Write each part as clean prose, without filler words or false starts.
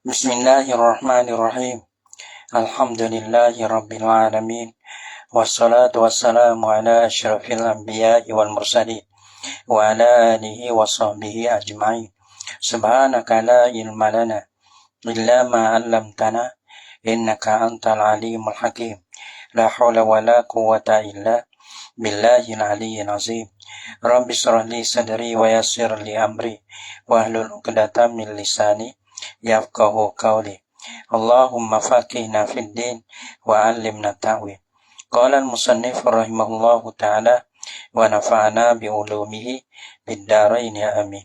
Bismillahirrahmanirrahim. Alhamdulillahi rabbil alamin. Wassalatu wassalamu ala asyrafil anbiya'i wal mursalin wa ala alihi wa sahbihi ajma'in. Subhanaka la ilma lana illa ma 'allamtana innaka antal alimul hakim. La haula wa la quwwata illa billahil aliyyil azim. Rabbi shrah li sadri wa yassir li amri wahlul 'uqdatam min lisani yafqahu qawli. Allahumma faqihna fid din wa 'allimna ta'wil. Qala al-musannif rahimahullahu ta'ala wa nafa'ana bi ulumihi bid darain ya amin.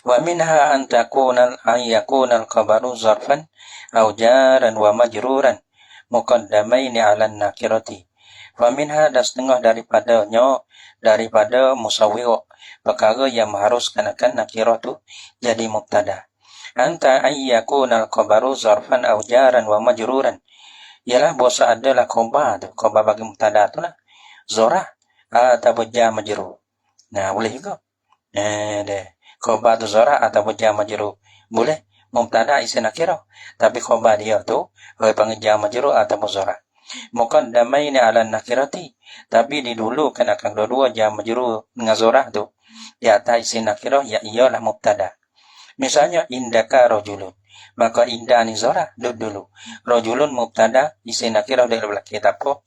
Wa minha an yakuna al-khabaru zarfan aw jaran wa majruran muqaddamaini 'ala an-nakirati. Wa minha dan setengah daripada musawwir perkara yang mengharuskan akan nakirah tu jadi mubtada. Anta ayyakuna al-khabaru zarfan aw jaran wa majruran. Ialah bahasa adalah khabar tu, khabar bagi mubtada tu lah. Zarah atau jar majrur. Nah, boleh juga. Deh. Khabar tu zarah atau jar majrur. Boleh. Mubtada isi nakirah. Tapi khabar dia tu boleh panggil jar majrur atau zarah. Muqaddamaini 'ala nakirati, tapi didulukan akan dua-dua jar majrur dengan zarah tu di atas isi nakirah ya ialah mubtada. Misalnya indaka rajulun, maka inda ni zarah dulu. Rajulun mubtada isi nakirah dari belakang kita apa?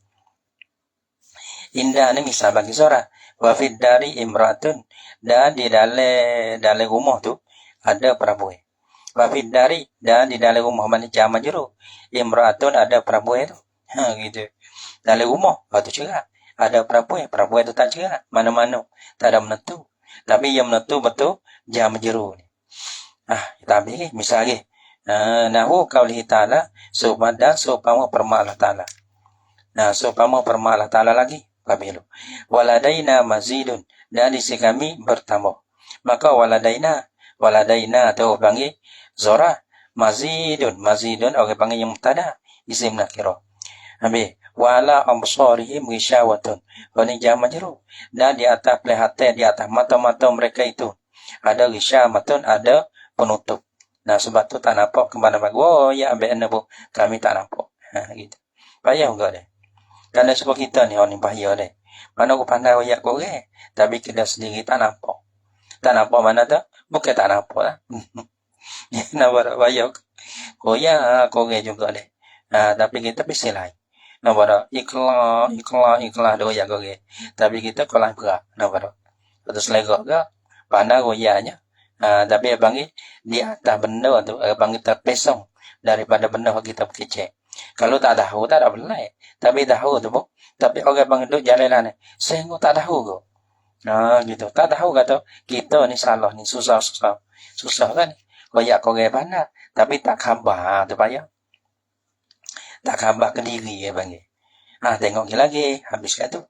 Inda ni misal bagi zarah. Wa fid dari imratun, dan di dalam rumah tu ada perempuan. Wa fid dari, dan di dalam rumah mana jar majrur. Imratun ada perempuan tu. Gitu. Dalam rumah, tu cerak. Ada perempuan tu tak cerak. Mana-mana. Tak ada menentu. Tapi yang menentu betul jar majrur ni. Kita ambil lagi. Misal lagi. Nahu qaulihi ta'ala. Supama perma Allah ta'ala. Supama perma Allah ta'ala lagi. Pabilu. Waladaina mazidun. Dan di sisi kami bertambah. Maka waladaina atau panggil zorah. Mazidun. Orang panggil yang mubtada. Isim nakirah. Habis. Wala amsarihim ghisyawatun. Ini jar majrur. Dan di atas pelihatan, di atas mata-mata mereka itu ada ghisyawatun, ada penutup. Sebab tu tak nampak kemana-mana. Oh, ya ambil anda bu. Kami tak nampak. Gitu. Payah juga deh. Kerana sebab kita ni orang ni payah deh. Mana aku pandai ayat korek. Tapi kita sendiri tak nampak. Tak nampak mana tu? Bukan tak nampak lah. Nampak tak payah. Koyak korek juga deh. Tapi kita pisi lain. Nampak tak? Ikhlas dia ayat korek. Tapi kita kolam berat. Nampak tak? Lepas selegak ke? Pandai koyaknya. Tapi panggil di atas benda tu panggil terpesong daripada benda yang kita kecek. Kalau tak tahu tak ada belai. Tapi tahu tu pun. Tapi orang panggil duk jalan lah ni. Sehingga tak tahu ke. Gitu. Tak tahu kata kita ni salah ni susah kan. Koyak korek pandai. Tapi tak khabar tu payah. Tak khabar ke diri panggil. Tengok lagi habiskan tu.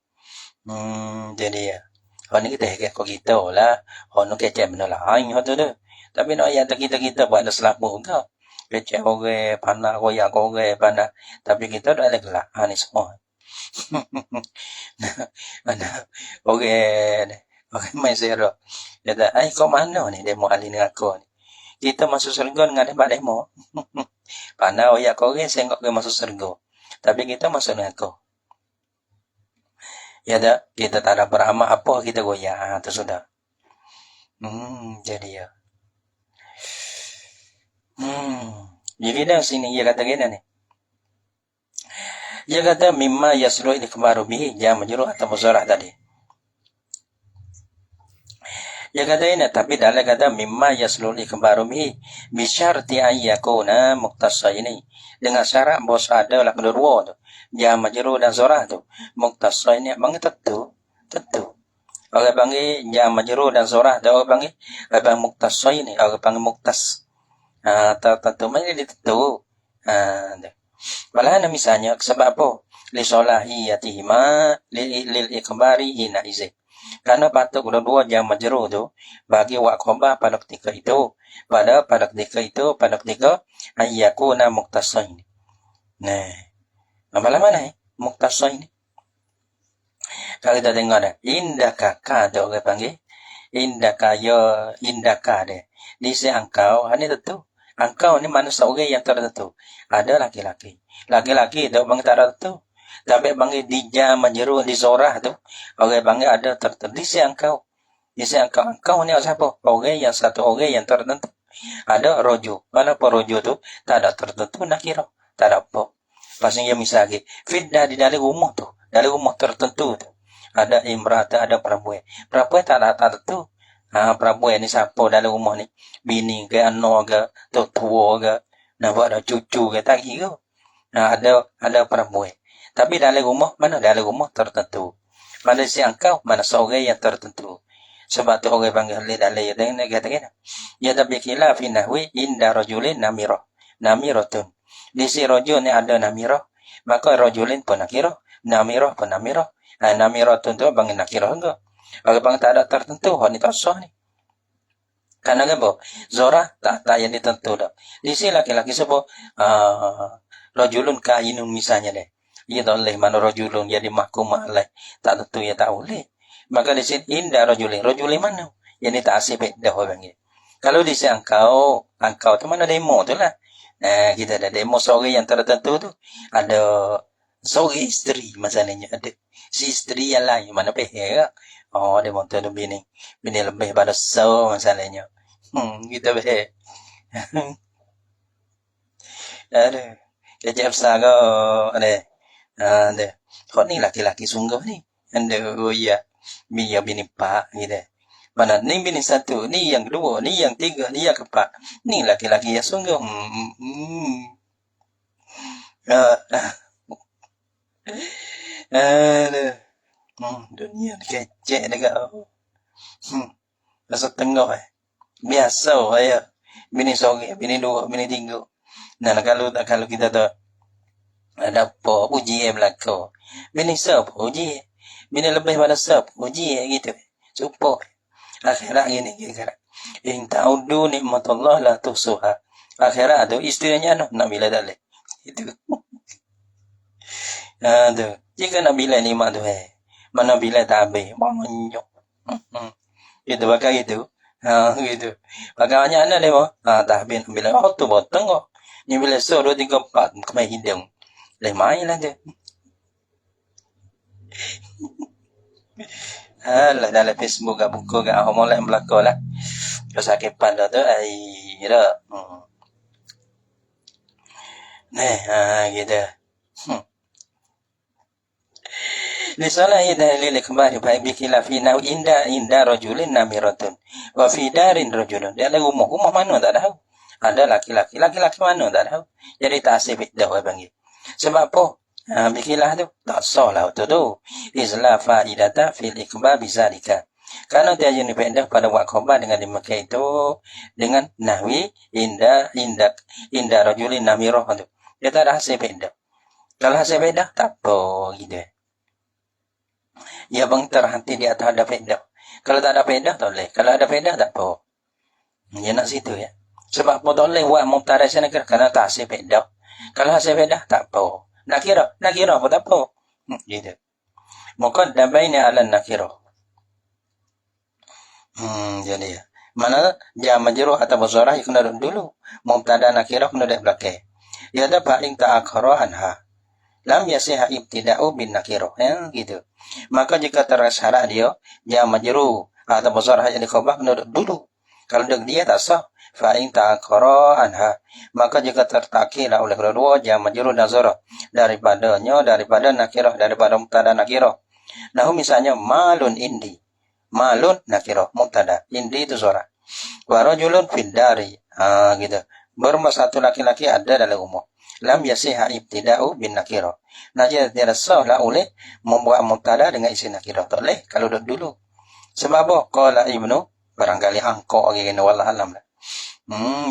Jadi ya. Orang ni kita hekek kau kita lah. Orang ni kecek benda lain tu tu. Tapi nak ayat kita buat ada selapu ke. Kecek orang pandai, koyak orang pandai. Tapi kita dah ada gelak. Ni semua. Orang main serok. Dia kata, kau mana ni demo ahli neraka ni. Kita masuk syurga dengan dia buat demo. Pandai koyak orang sehingga kita masuk syurga. Tapi kita masuk neraka. Ya dah, kita tak ada beramal apa kita goyah. Tu sudah. Jadi ya. Jadi dah sini dia kata gini ni. Dia kata mimma yaslu ikhbaru bihi jar majrur atau muzarah tadi. Dia kata ini tapi dalam kata mimma yaslu ikhbaru bihi bi syarti an yakuna muqtasa ini. Dengan syarat bahwa ada lah kedua tu. Jar majrur dan zarah tu. Muqtasa ini bang tentu. Orang panggil jar majrur dan zarah, dan orang panggil muqtasa ini, orang panggil muqtas. Tentu mana dia tentu. Malah misalnya sebab apa? Li salahiyatihima lil ikhbari hina izin. Karena patut kedua jar majrur tu bagi wak khabar pada ketika itu. Pada ketika ayyakuna muqtasa ini. Mana muqtasa ini? Kalau kita tengok dah, indaka ka tu orang panggil. Indaka deh. Di si engkau, ini tentu. Engkau ni mana seorang yang tertentu. Ada laki-laki. Laki-laki itu bang tertentu. Tapi bang dija menjeru di zorah tu. Orang bang ada tertentu. Di si engkau. Engkau ni siapa? Orang yang satu orang yang tertentu. Ada rojo. Kenapa rojo tu? Tak ada tertentu nak kira. Tak ada apa. Pasal yang misalnya. Fitnah di dalam rumah tu. Dalam rumah tertentu tu. Ada imrata, ada perempuan. Perempuan tak ada tertentu. Perempuan ni siapa dalam rumah ni? Bini ke, anak ke, tua ke, nampak ada cucu ke, tak kira. Ada perempuan. Tapi dalam rumah, mana dalam rumah tertentu. Pada si engkau, mana seorang yang tertentu. Sebab tu orang panggil dalam yang kata-kata. Ya tapi khilaf fi nahwi inda rajulin namirah. Namiratun. Di si rajul ni ada namirah. Maka rajulin pun nakirah. Namirah pun namirah. Namiratun tu panggil nakirah enggak. Orang bang tak ada tertentu, ni tak sah ni. Karena apa? Zorah tak yang ditentu dah. Di sini laki-laki sebut rajulun kainun misalnya deh. Ia tak boleh mana rajulun jadi mahkum alaih. Tak tentu ia tak boleh. Maka di sini indah rajulin. Rajulin mana? Yang ni tak asib dah orang ni. Kalau di sini engkau tu mana demo tu lah. Kita ada demo seorang yang tertentu tu. Ada seorang isteri masalahnya. Ada si isteri yang lain. Mana pihak? Oh, dia montar tu bini lebih pada masalahnya. Kita be. Ada. Dia jawab saga ada. Kau ni laki-laki sungguh ni. Ada oh ya. Bini pak gitu. Mana ni bini satu, ni yang kedua, ni yang tiga, ni yang keempat. Ni laki-laki yang sungguh. Ada. Dunia kecek dekat rasa tengah biasa ya. Bini seorang, bini dua, bini tiga. Nah kalau kita tu ada apa uji berlaku. Bini siapa uji. Bini lebih pada siapa uji gitu. Supaya akhirat gini kira. In ta'udu nikmatullah la tuhsuha. Akhirat tu isterinya nak bila dalih. Itu. Aduh. Jika nak bila nikmat tu mana bila tak habis. Banyak. Itu bakal gitu. Gitu. Bakal banyak anak dia. Tak habis. Bila tu botong kok. Ni bila 1, 2, 3, 4. Kemai hidung. Lain main lah dia. Alah dalam Facebook kat buku kat homo lain belakang lah. Kau sakit pada tu. Dah. Gitu. Lisalah dalil kembali baik bikilafi nau inda rajulin namiratun wa fi darin rajulun. Dia ada rumah mana tak tahu. Ada laki-laki mana tak tahu. Jadi tak asib dah orang panggil. Sebab apa? Bikilah tu tak sah lah tu. Izla faidata fil ikhbar bizalika. Karena dia yang dipendek pada wak khabar dengan dimakai itu dengan nahwi inda rajulin namirah tu. Dia tak ada hasil beda. Kalau hasil beda tak apa gitu. Ya bang terhenti di atas ada faedah. Kalau tak ada faedah tak boleh. Kalau ada faedah tak apa. Ya nak situ ya. Sebab apa tak boleh buat mubtada sana kerana tak hasil faedah. Kalau hasil faedah tak apa. Nak kira apa tak apa. Gitu. Muqaddamaina 'ala nakirah. Jadi ya. Mana jam majrur atau basarah kena dulu. Mubtada nakirah kena duduk belakang. Ya ada paling ta'akhara anha. Lam yasiha ibtida'u bin nakirah. Gitu. Maka jika tersyarat dia jam majrur atau basarah yang dikhabar kena dulu. Kalau dia tak sah fa in ta'akhara anha. Maka jika tertakhir oleh kedua jam majrur dan zarah daripada nakirah, daripada mubtada nakirah. Nah misalnya malun indi. Malun nakirah mubtada, indi itu zarah. Wa rajulun fid dari. Gitu. Berumah satu laki-laki ada dalam rumah. Lam yasiha ibtida'u bin nakirah. Nah, dia tidak sah lah oleh membuat mubtada dengan isi nakirah. Tak boleh kalau dulu. Sebab apa? Qala Ibnu, barangkali angkok lagi kena wallah alam lah.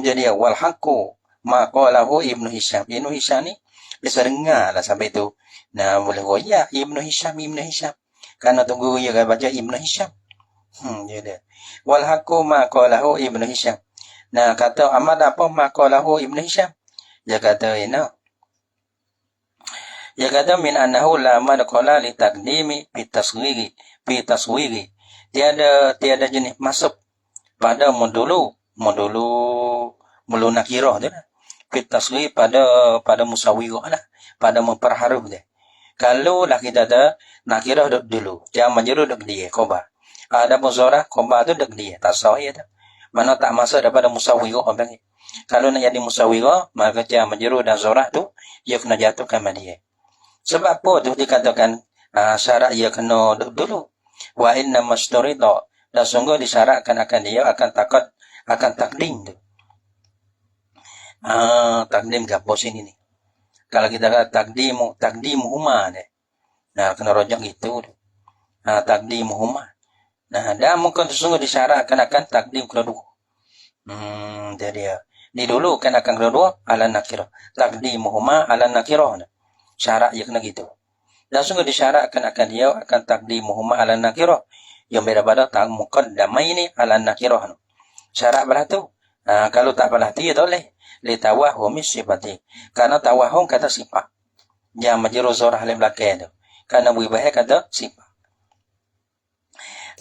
Jadi wal haqqu ma qalahu Ibnu Hisham. Ibnu Hisham ni bisa dengar lah sampai tu. Nah, boleh goyak Ibnu Hisham. Karena tunggu ya kan baca Ibnu Hisham. Jadi wal haqqu ma qalahu Ibnu Hisham. Nah, kata amat apa ma qalahu Ibnu Hisham? Dia kata min annahu la madqala li taqdimi fi tasghiri. Tiada jenis masuk pada mula perlu nakirah tu lah. Fit tasghir pada musawwirah lah, pada memperharuf dia. Kalau lah kita ada nakirah dulu, jangan majrur dek dia khabar. Ada muzarah khabar tu dek dia, tak sah ya tu. Mana tak masuk daripada musawwirah orang. Kalau nak jadi musawwirah, maka jangan majrur dan zarah tu ia kena jatuhkan pada dia. Sebab apa tu dikatakan syarat ia kena dulu. Wa inna masturida, dan sungguh disyaratkan akan dia akan takdim tu. Takdim ke apa sini ni? Kalau kita kata takdim huma ni. Nah, kena rojak gitu tu. Takdim huma. Nah, dan mungkin sungguh disyaratkan akan takdim kedua. Jadi ni dulu kan akan kedua ala nakirah. Takdim huma ala nakirah. Syarat ia kena gitu. Dan sungguh disyaratkan akan dia akan takdim huma ala nakirah. Yang berbeda tak muqaddamai ni ala nakirah. Syarat belah tu. Kalau tak belah tu, ya tak boleh. Li tawahum sifati. Karena tawahum kata sifat. Yang majrur zarah li belakang tu. Karena wibah kata sifat.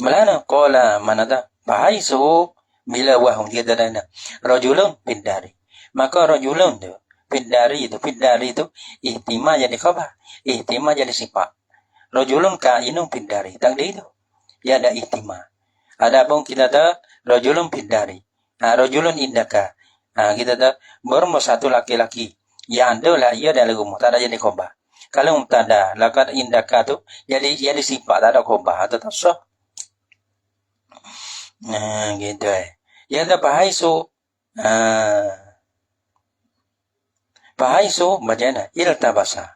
Melana qala mana dah? Bahaisu bila wahum dia dana. Rajulun bidari. Maka rajulun tu bidari tu ihtimal jadi khabar. Ihtimal jadi sifat. Rajulun kainun bidari. Takdir tu. Ya ada ihtimal. Adapun kita ada rajulun bidari. Rajulun indaka. Kita dah berumur satu laki-laki yang ada lah ia dalam rumah, tak ada jadi khabar. Kalau mubtada laqad indaka tu jadi sifat, tak ada khabar, atau tak sah. Gitu ya ada bahaisu macam iltabasa.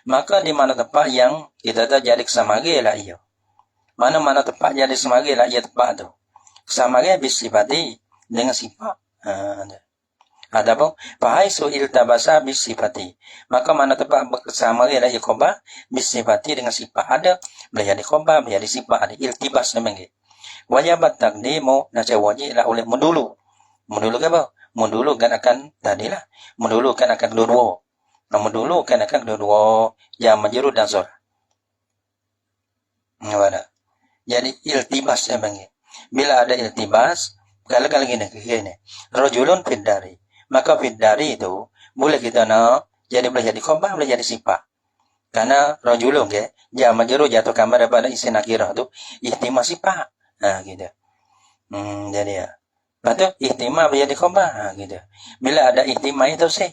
Maka di mana tempat yang kita dah jadi kesamagi lah ia. Mana tempat jadi kesamagi lah ia tempat tu. Kesamagi bisifati dengan sifat. Adapun bahaisu iltabasa bisifati, maka mana tempat bersama ialah khabar bisifati dengan sifat. Ada boleh jadi khabar, boleh jadi sifat, ada iltibas namanya. Wajibat takdimu naca wajiblah oleh mendulu ke apa? Mendulukan akan tadilah, mendulukan akan kedua. Mendulukan akan kedua yang majrur dan zarah. Ada. Jadi iltibas namanya. Bila ada iltibas, kalau gini, rajulun fiddari. Maka fiddari itu boleh kita nak jadi boleh jadi khabar, boleh jadi sifat. Karena rajulun ke ja majrur jatuh kamar daripada isim nakirah tu ihtimal sifat. Gitu. Jadi ya. Lepas tu ihtimal boleh jadi khabar, gitu. Bila ada ihtimal itu sih.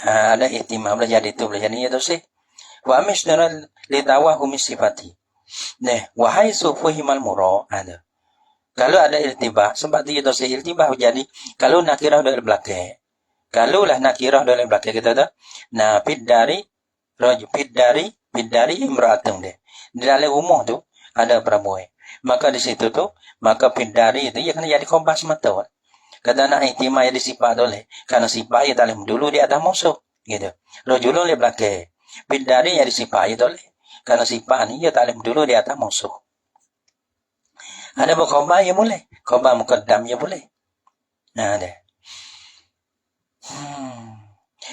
Ada ihtimal boleh jadi itu, boleh jadi itu sih. Wa misdaral li tawahum sifati. Nah, wahai sufuhimal mura ada. Kalau ada iltibah, sebab dia tu iltibah jadi kalau nakirah dari belakang. Kalau lah nakirah dari belakang kita tu, nah fiddari imra'atun dia. Di dalam rumah tu ada perempuan. Maka di situ tu, maka fiddari itu ia kena jadi khabar semata. Kata nak ihtimal jadi sifat tu leh. Karena sifat ia talim dulu di atas musuh, gitu. Rajulun di belakang. Fiddari jadi sifat itu leh. Karena sifat ni ia talim dulu di atas musuh. Ada khabar ya boleh, khabar muqaddam ya boleh. Ada.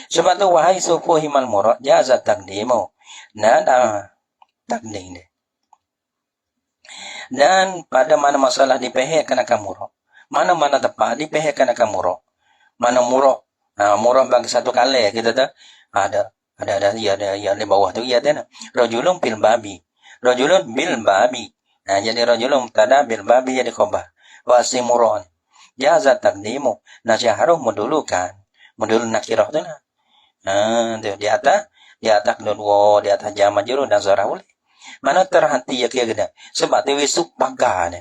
Sebab tu wahai sufuhimal murad jaza takdimu. Nada takdim dia. Dan pada mana masalah dipehekkan akan murad. Mana tepat dipehekkan akan murad. Mana murad? Murad bagi satu kali kita tu ada di bawah tu ya ada. Rajulun bil babi. Rajulun bil babi. Jadi rajulun mubtada bil babi jadi khabar. Wa simurun. Jaza takdimu. Nasya harus mendulukan. Mendulu nakirah tu lah. Di atas kedua, di atas jama majrur dan zarah boleh. Mana terhenti ya kira. Sebab tu wisuk pagar ni.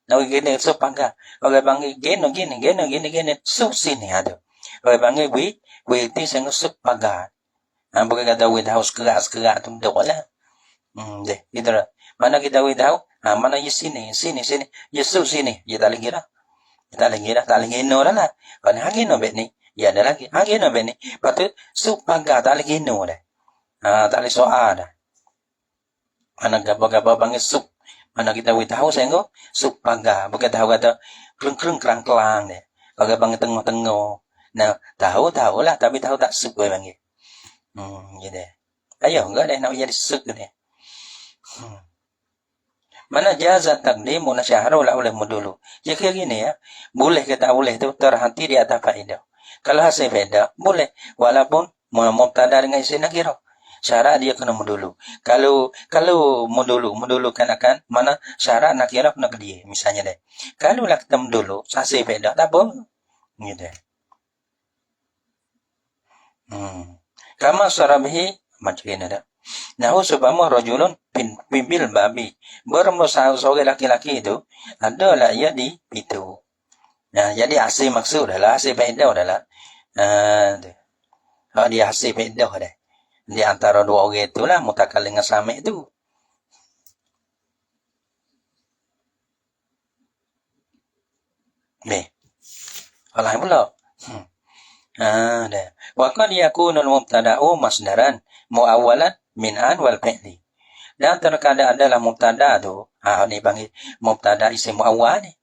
Nak gini su pagar. Orang panggil gini. Su sini ada. Orang panggil wi ti sang su pagar. Bukan kata wi house keras tu dak lah. Deh, gitu lah. Mana kita tahu? Mana ya sini. Yesus sini. Ya tak lagi dah. Tak lagi no lah. Kan hangin no bet ni. Ya ada lagi. Hangin no bet ni. Patut supaga tak lagi no dah. Tak lagi soal dah. Mana gapa panggil sup. Mana kita tahu senggo supaga. Bukan tahu kata kreng kelang deh. Kalau panggil tengah. Nah, tahu lah tapi tahu tak sup gue panggil. Gitu. Ayo enggak deh nak jadi sup deh. Mana jaza takdimu na syahra wala boleh mendulu. Ya kayak gini ya. Boleh ke tak boleh tu terhenti di atas faedah. Kalau hasil faedah boleh walaupun mubtada dengan isim nakirah. Syarat dia kena mendulu. Kalau mendulukan akan mana syarat nakirah kena ke dia misalnya deh. Kalau lah kita mendulu hasil faedah tak apa. Gitu. Kama sarabihi macam ini dah. Nahu subhama rajulun bil babi. Bermusahau seorang laki-laki itu adalah ia di pintu. Nah, jadi hasil maksud adalah hasil faedah adalah dia hasil faedah dah. Di antara dua orang itulah mutakallim dengan sami itu. Nih. Alhamdulillah pula. Dah. Wa qad yakunu al-mubtada'u masdaran muawwalan min an wal fi'li. Dan terkadang adalah mubtada tu. Ni panggil mubtada isim muawwal ni.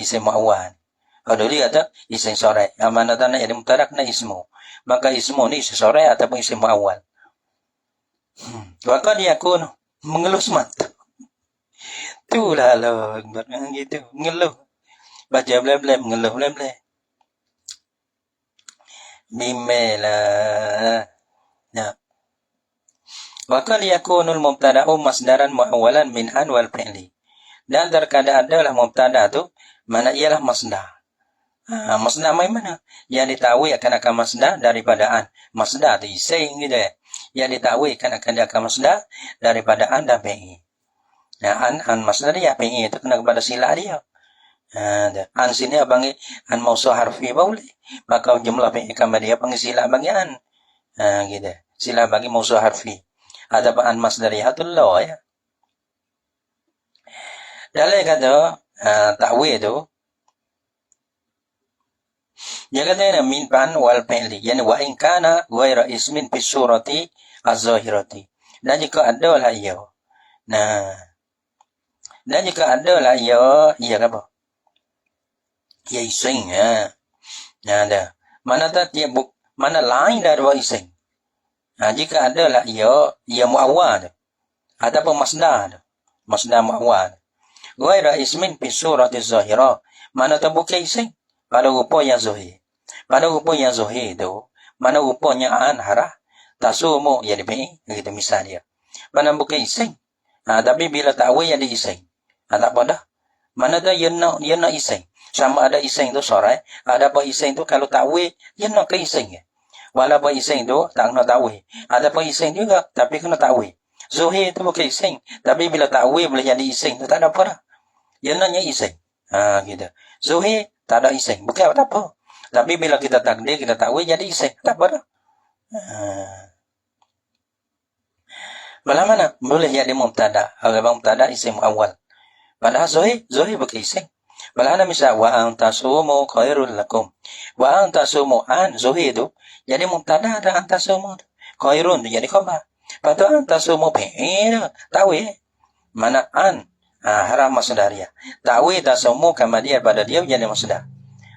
Isim muawwal. Kalau dia kata isim sore. Mana tanah jadi mubtada kena ismu. Maka ismu ni isim sore ataupun isim muawwal. Wa qad yakunu mengeluh semata. Itulah lah gitu. Mengeluh. Baca blem-blem mengeluh blem-blem. Bimelah. Nah. Wa qad yakunu al-mubtada'u masdaran muawwalan min an wal fi'li. Dan terkadang adalah mubtada tu mana ialah masdar. Masdar mana? Yang ditahui akan masdar daripada an. Masdar tu isim gitu ya. Yang ditahui akan masdar daripada an dan fi'il. Nah, an masdar dia, fi'il itu kena kepada sila dia. An sini panggil an mausul harfi boleh. Maka jumlah fi'il kama dia panggil sila bagi an. Gitu. Sila bagi mausul harfi. Ataupun an masdariyatullah ya. Dalam kata ta'wil tu dia kata min pan wal fi'li, yani wa in kana ghaira ismin fi surati az-zahirati. Dan jika ada lah ia. Nah. Dan jika ada lah ia apa? Ia isim ya. Nah dah. Mana tak dia mana lain daripada isim. Jika ada lah ia muawwal ataupun masdar. Masdar muawwal. Ghaira ismin fi surati az-zahirah. Mana tak bukan isim pada rupa yang zahir. Pada rupa yang zahir tu, mana rupanya an harah tasumu ya dipi gitu misalnya. Mana bukan isim. Tapi bila ta'wil jadi isim. Tak apa dah. Mana dah ia nak isim. Sama ada isim tu sore, ada apa isim tu kalau ta'wil ia nak ke isim. Walaupun isim tu tak kena ta'wil. Ada apa isim juga tapi kena ta'wil. Zahir tu bukan isim, tapi bila ta'wil boleh jadi isim tu tak ada apa dah. Ia naknya isim. Gitu. Zahir tak ada isim, bukan apa. Tapi bila kita takdir, kita ta'wil jadi isim, tak apa dah. Bagaimana? Boleh jadi mubtada. Kalau mubtada isim awal. Padahal zahir bukan isim. Bagaimana misal wa antasumu khairul lakum. Wa antasumu an zahir tu jadi mubtada ada antasumu. Khairun tu jadi khabar. Patut antasumu fi'il ta'wil. Mana an haram masdariyah. Ta'wil tasumu kama dia pada dia jadi masdar.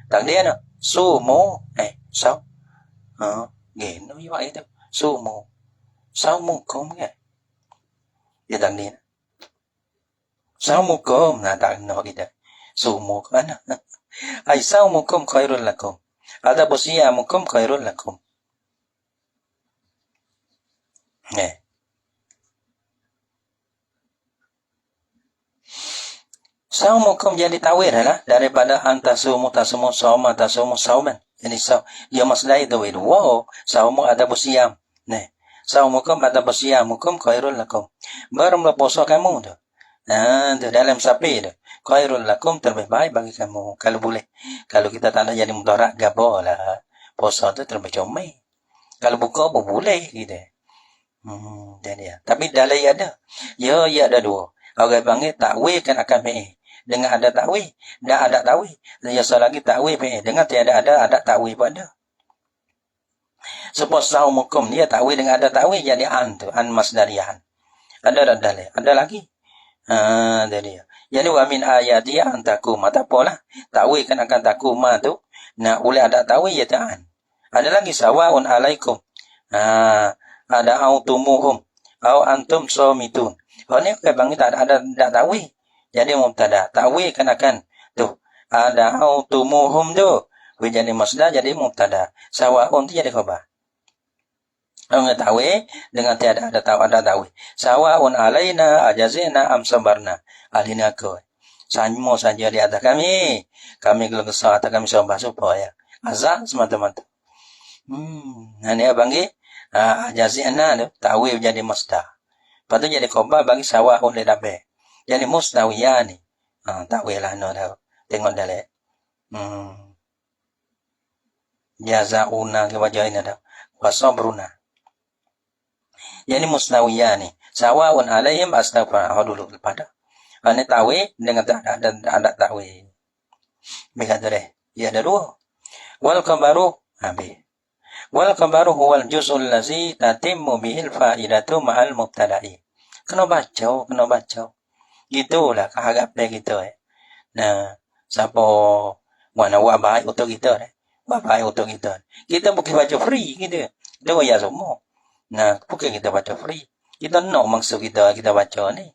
Takdir nak sumu sao geno như vậy thôi sumu saumu không nghe vậy tặng đi saumu không là tặng nó gitu sumu kan ai saumu không khairul lakum ada bosiyamu không khairul lakum Saumu kum jadi tawir lah daripada antasumu tasumu sauma tasumu sauman. Jadi dia masdar itu wow saumu ada bersiam. Nih saumu kum ada bersiam kum khairul lakum. Baru puasa kamu tu. Tu dalam sapi tu khairul lakum terlebih baik bagi kamu kalau boleh. Kalau kita tak nak jadi mudarat gapo lah puasa tu terlebih comel. Kalau buka pun boleh gitu. Jadi ya. Tapi dalil ada. Ya ada dua. Orang panggil takwil kan akan fi'il. Dengan ada ta'wil dan ada ta'wil. Dan biasa lagi ta'wil fi'il. Dengan tiada ada ta'wil pun ada. Sebab saumukum dia ta'wil dengan ada ta'wil jadi an tu. An masdariyahan. Ada dalil. Ada lagi. Jadi jadi wa min ayati an takuma. Tak apalah. Ta'wil kan akan takuma tu. Nah boleh ada ta'wil ya ta'an. Ada lagi sawaun alaikum. Ada autumuhum. au antum shamitun. Oh ni bang tak ada ta'wi. Jadi mubtada. Ta'wi kan akan tuh ada autumuhum tu jadi masdar jadi mubtada. Sawaun tu jadi khabar. Mengetahui dengan tiada ada tahu ada tahu. Sawaun alaina ajazina am sabarna. Alina ko. Sama saja di atas kami. Kami kalau kesal atau kami sombah supaya. Azan semata-mata. Ini bagi ajazina tahu jadi masdar. Lepas tu jadi khabar bagi sawaun ledabe. Jadi mustawiyani. Tahu lah no tahu. Tengok dalam. Jazauna ke wajah ini dah. Wasabruna. Yani musnawiyani. Sawa'un alaihim astaghfirullah dulu pada. Ini tawi dengan ada tawi. Begitu deh. Ya ada dua. Wal kabaru habis. Wal kabaru huwal juz'ul ladzi tatimmu bihil fa'idatu ma'al mubtada'i. Kena baca. Gitulah kahagapnya gitu Nah, siapa mana buat baik untuk kita Buat baik untuk kita. Kita bukan baca free gitu. Itu ya semua. Nah, bukan kita baca free. Kita nak maksud kita baca ni.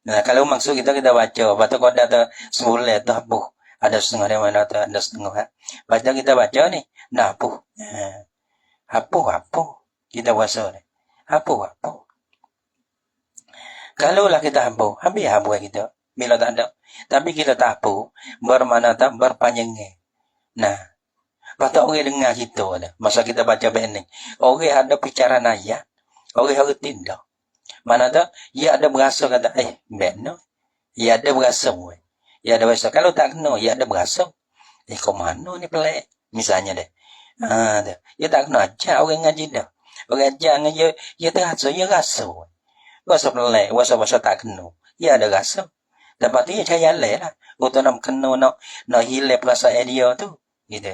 Nah, kalau maksud kita baca, lepas tu kalau ada 10 tu hapus. Ada setengah dia mana tu, ada setengah. Lepas tu kita baca ni, dah hapus. Hapus. Kita puasa ni. Hapus. Kalau lah kita hapus, habis kita. Bila tak ada. Tapi kita tak hapus, bermakna tak berpanjangnya. Nah, lepas orang dengar kita dah. Masa kita baca band ni. Orang ada bicara ayat. Orang harus tindak. Mana tak? Ia ada berasa kata, band no. Ia ada berasa. Ia ada berasa. Kalau tak kena, ia ada berasa. Kau mana ni pelik? Misalnya deh. Ia tak kena ajar orang ngaji dah. Orang ajar ngaji, ia terasa, ia rasa. Rasa pelik, rasa tak kena. Ia ada rasa. Dapat tu ia caya lah. Untuk nak kena, nak hilang perasaan dia tu. Gitu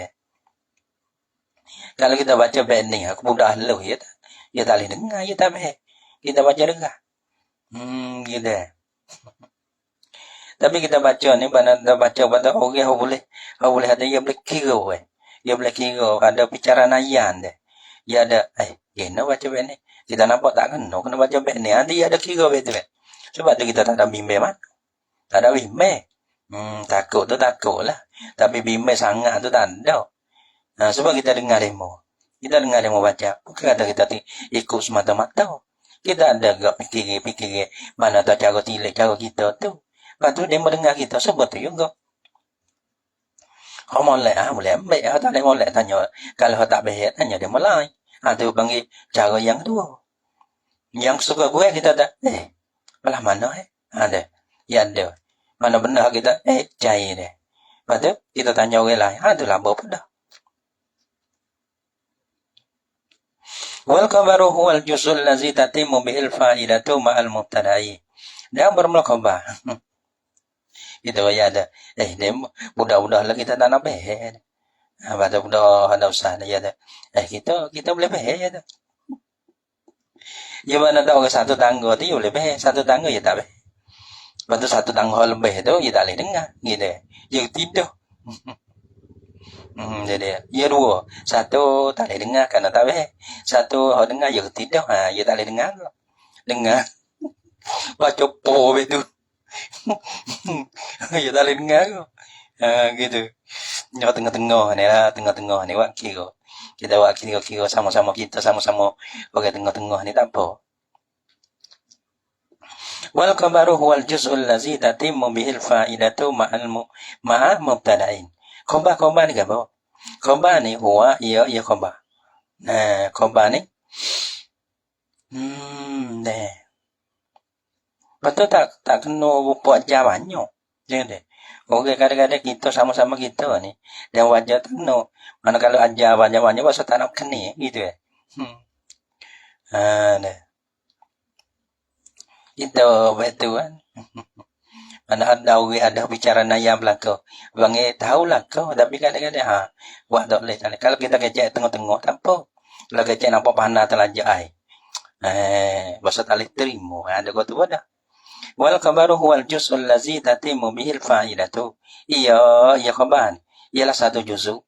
Kalau kita baca band ni, aku mudah lu ya tak? Ya tak boleh dengar, ya tak boleh. Kita baca dengar. Gitu Tapi kita baca ni, kita baca pada orang boleh ada, dia boleh kira Dia boleh kira, ada bicara nayan dia. Dia ada, kena baca band ni. Kita nampak tak kena baca band ni. Nanti ada kira betul. Sebab tu kita tak ada bimbing mana. Tak ada bimbing. Takut lah. Tapi bimbing sangat tu tak ada. Sebab kita dengar demo. Kita dengar demo baca. Bukan kata kita ikut semata-mata. Kita ada agak fikir mana tak cara tilik, cara kita tu. Lepas tu demo dengar kita. Sebab tu juga. Boleh ambil. Tak boleh tanya. Kalau tak boleh tanya demo lain. Tu panggil cara yang kedua. Yang suka gue kita tak. Belah mana ada. Ya ada. Mana benar kita. Jahil deh. Lepas tu kita tanya orang lain. Itulah apa dah. Wal kabaru huwal juz'ul ladzi tatimmu bihil fa'idatu ma'al mubtada'i. Dia bermula khabar. Itu ya ada. Dia budak-budak lah kita tak nak behel. Budak ada usaha ya ada. Kita boleh behel ya ada. Ya mana tahu satu tangga tu boleh behel, satu tangga ya tak behel. Lepas tu satu tangga lebih tu ya tak boleh dengar. Gitu. Ya tidur. Jadi ya dua. Satu tak boleh dengar kerana tak boleh. Satu orang dengar ya tidak. Ya tak boleh dengar. Dengar. Baca po betul. Ya tak boleh dengar. Gitu. Ya tengah-tengah ni lah. Tengah-tengah ni wakil. Kita wakil kira sama-sama kita. Sama-sama orang tengah-tengah ni tak apa. Wal kabaru huwal juz'ul ladzi tatimmu bihil fa'idatu ma'al mubtada'in. Khabar ni apa? Khabar ni huwa ia khabar. Nah, khabar ni deh. Betul tak kena buat ajar banyak. Jangan deh. Okey, kadang-kadang kita sama-sama kita ni dan wajar tak kena. Mana kalau ajar banyak-banyak pasal tak nak kena gitu deh. Itu betul kan. Mana ada orang ada bicara naya belaka. Bangi tahulah kau tapi kadang-kadang buat tak boleh. Kalau kita kecek tengah-tengah tak apa. Kalau kecek nampak panah terlajak ai. Bahasa tak boleh terima. Ada kau tu dah. Wal kabaru huwal juz'ul ladzi tatimmu bihil fa'idatu. Iya khabar. Ialah satu juzuk.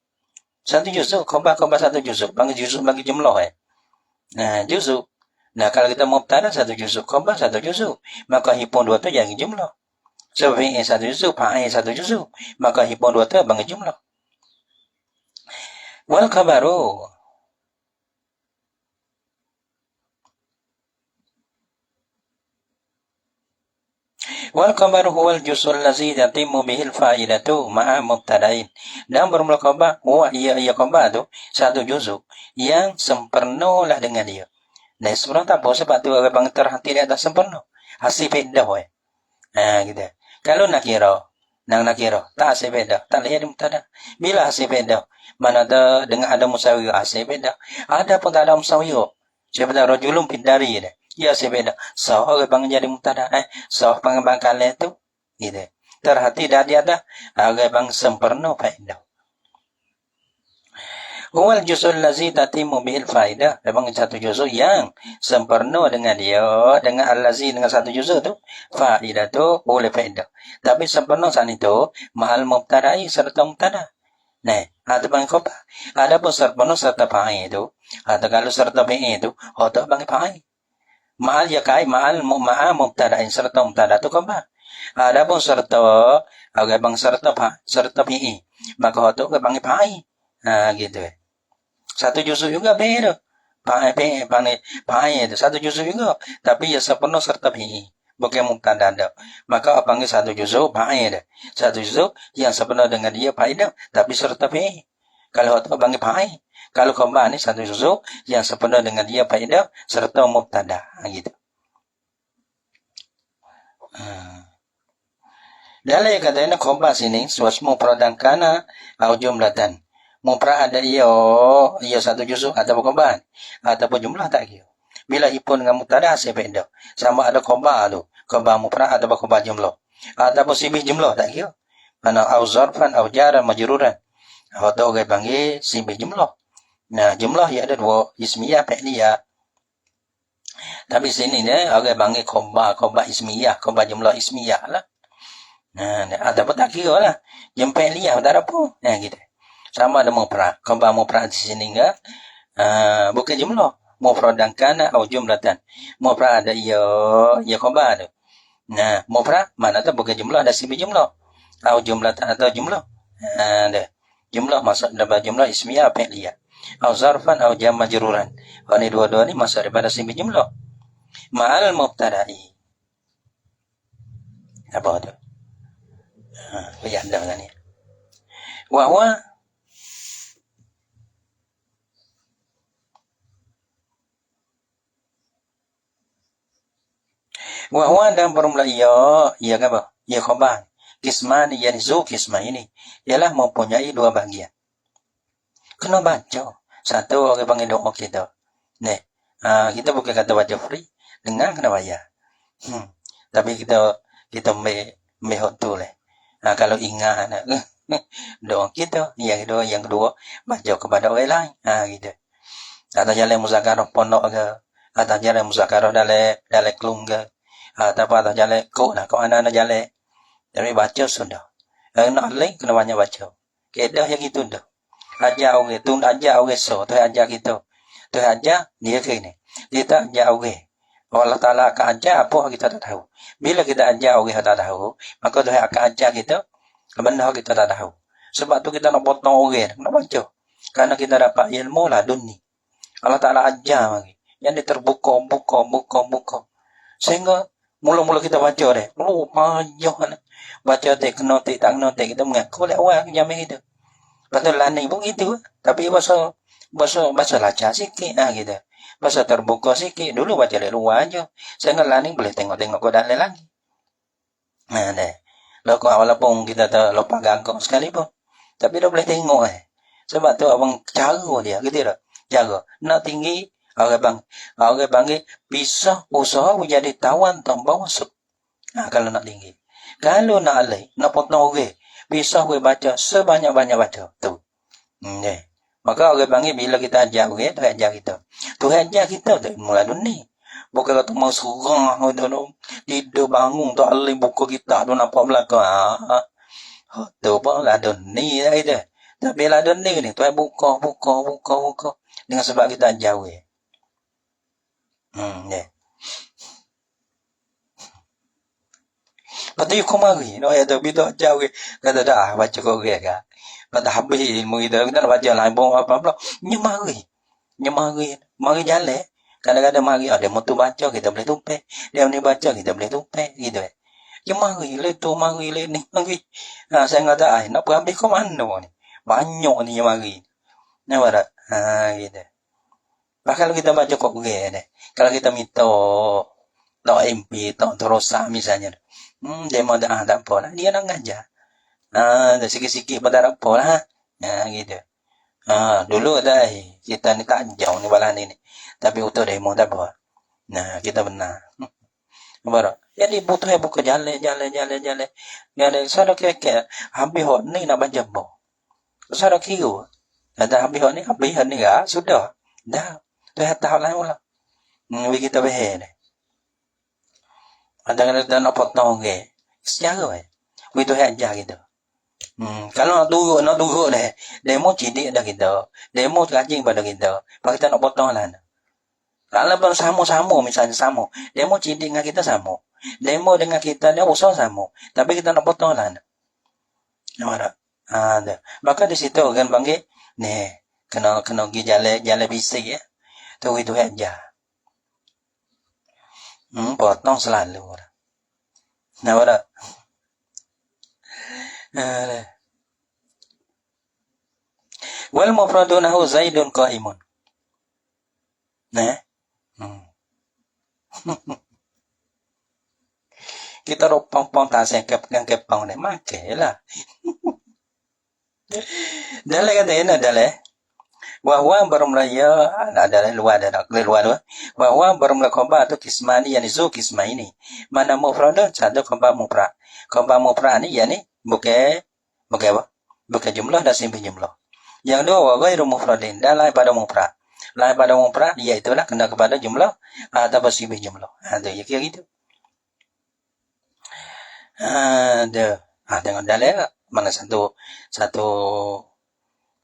Satu juzuk khabar satu juzuk. Bagi juzuk bagi jumlah Juzuk. Nah, kalau kita mubtada satu juzuk, khabar satu juzuk, maka hipun dua tu jadi jumlah. So, fi'il satu juzuk, fa'il satu juzuk, maka hipun dua tu bagi jumlah. Wal khabaru wal khabaru huwal juzul ladzi tatimmu bihil fa'idatu ma'a mubtada'in. Dan bermula khabar, huwa ia khabar tu satu juzuk yang sempurnalah dengan dia. Nah, sempurna tak apa sebab tu orang bang terhenti di atas sempurna. Hasil faedah gitu. Kalau nakira tak hasil faedah, tak lihat di mubtada. Bila hasil faedah, mana ada dengan ada musawi hasil faedah. Ada pun tak ada musawi. Siapa tahu rajulun bidari dia. Ya hasil faedah. Sah orang bang jadi mubtada. Sah bang kalian tu gitu. Terhati dah dia dah orang bang sempurna faedah. Huwal juzul ladzi tatimmu bihil faidah. Memang satu juzuk yang sempurna dengan dia, dengan al-ladzi dengan satu juzuk tu, faidah tu oleh faedah. Tapi sempurna saat itu mahal mubtada'i serta mubtada. Nah, ada bang khabar. Ada pun sempurna serta fa'il itu. Atau kalau serta fi'il itu, atau bang fa'il. Mahal ya kai mahal mubtada'in serta mubtada tu khabar. Ada pun serta bang serta fi'il. Maka atau bang fa'il. Gitu. Satu juzuk juga beda. Fa'il itu satu juzuk juga. Tapi ya sepenuh serta fi'il. Bukan mubtada ada. Maka panggil satu juzuk fa'il. Satu juzuk yang sepenuh dengan dia fa'il. Tapi serta fi'il. Kalau itu panggil fa'il. Kalau khabar ni satu juzuk yang sepenuh dengan dia fa'il serta mubtada. Gitu. Dalam yang katanya khabar sini suasmu pradangkana atau jumlatan. Mufrad ada ia satu juzuk atau khabar ataupun jumlah tak kira. Bila hipun dengan mubtada hasil faedah. Sama ada khabar tu, khabar mufrad atau khabar jumlah. Ataupun sibih jumlah tak kira. Mana au zarfan au jaran majruran. Atau orang panggil sibih jumlah. Nah, jumlah ia ada dua, ismiyah, fi'liyah. Tapi sini ni orang panggil khabar ismiyah, khabar jumlah ismiyah lah. Nah, ataupun tak kira lah. Jumlah fi'liyah tak ada apa. Nah, gitu. Sama ada mufrad. Khabar mufrad di sini enggak bukan jumlah. Mufradan kana atau jumlatan. Mufrad ada ia khabar tu. Nah, mufrad mana tu bukan jumlah, ada sibih jumlah. Atau jumlatan atau jumlah. Ada. Jumlah masuk dalam jumlah ismiyah fi'liyah. Atau zarfan atau jam majruran. Ini dua-dua ni masuk daripada sibih jumlah. Ma'al mubtada'i. Apa tu? Lihat dah ni. Wa huwa dalam formula ia apa? Ia khabar. Kisman yani zu kismah ini ialah mempunyai dua bahagian. Kena baca. Satu orang panggil doa kita. Nih, kita bukan kata baca free, dengar kena bayar. Tapi kita mehot leh. Kalau ingat doa kita, yang kedua baca kepada orang lain. Gitu. Atau jalan muzakarah pondok ke, atau jalan muzakarah dalam kelung ke. Atau jalan kau anak-anak jalan. Tapi baca sudah. Nak lain kena banyak baca. Kedah yang itu dah. Ajar orang. Tu ajar orang so. Tu ajar kita. Tu ajar dia ke ni. Dia tak ajar orang. Allah Ta'ala akan ajar apa kita tak tahu. Bila kita ajar orang tak tahu, maka Tuhan akan ajar kita benda kita tak tahu. Sebab tu kita nak potong orang. Nak baca. Karena kita dapat ilmu lah dunia. Allah Ta'ala ajar lagi. Yang dia terbuka. Sehingga mula-mula kita baca deh. Payah. Baca tak kena tak kena kita mengaku oleh orang jamin kita. Betul lah ni pun gitu. Tapi bahasa lacak sikit gitu. Bahasa terbuka sikit. Dulu baca dari luar aja. Sehingga lah ni boleh tengok-tengok ke dalam lagi. Nah deh. Walaupun kita tak lupa gagak sekali pun. Tapi dah boleh tengok Sebab tu abang cara dia gitu dah. Cara. Nak tinggi. Orang panggil pisah usaha menjadi tawan tanpa masuk. Kalau nak tinggi. Kalau nak alih, nak potong orang, pisah we baca sebanyak-banyak baca. Tu. Maka orang panggil bila kita ajar orang, Tuhan ajar kita. Tuhan ajar kita tu mula dunia. Bukan kata mau surah tidur bangun tu alih buka kita tu nampak belakang. Tu pun lah dunia itu. Tapi lah dunia ni Tuhan buka dengan sebab kita ajar orang. Ya. Pati ko magi, no, ya tapi to jauh kata dah baca kau ga. Pada habis ilmu itu kita baca lain pun apa magi jale. Kadang-kadang magi ada mau tu baca kita boleh tumpe, dia ni baca kita boleh tumpe gitu. Magi le tu magi le ni magi. Nah, saya kata nak habis kau mana ni? Banyak ni magi. Nah, gitu. Bahkan kalau kita baca kok gue deh. Kalau kita minta MP, terosak misalnya. Dia mau dah tak apa lah. Dia nak ngajar. Dah sikit-sikit pada apa lah. Gitu. Dulu dah kita ni tak jauh ni balan ni. Tapi utuh demo tak apa. Nah, kita benar. Baru. Jadi butuh buka jalan. Jadi sada keke habis hot ni nak baca apa. Sada kio. Ada habis hot ni ga sudah. Dah. Dah tahu lah mula. Kita behe ni. Ada kena nak potong ke. Sejaga weh. Itu aja gitu. Kalau nak tunggu deh. Demo cidik dah kita. Demo cacing pada kita. Pak kita nak potong lah. Kalau pun sama-sama misalnya sama. Demo cidik dengan kita sama. Demo dengan kita dia usaha sama. Tapi kita nak potong lah. Nampak? Ada. Maka di situ kan panggil. Nih. Kena pergi jalan bisik ya. Tu itu aja. Potong selalu. Nampak? Wal mufradunahu Zaidun qa'imun. Nah. Kita ropong-pong tak sengkep pong ni make lah. Dale kata ini adalah bahwa bermulaya adalah luar tu. Bahwa bermula khabar tu kismani yani zu kisma ini. Mana mufrad satu khabar mufrad. Khabar mufrad ni yani bukan apa? Bukan jumlah dan simpan jumlah. Yang dua wa ghairu mufradin dan lain pada mufrad. Lain pada mufrad iaitu lah kena kepada jumlah atau simpan jumlah. Ada ya kira gitu. Dengan dalil mana satu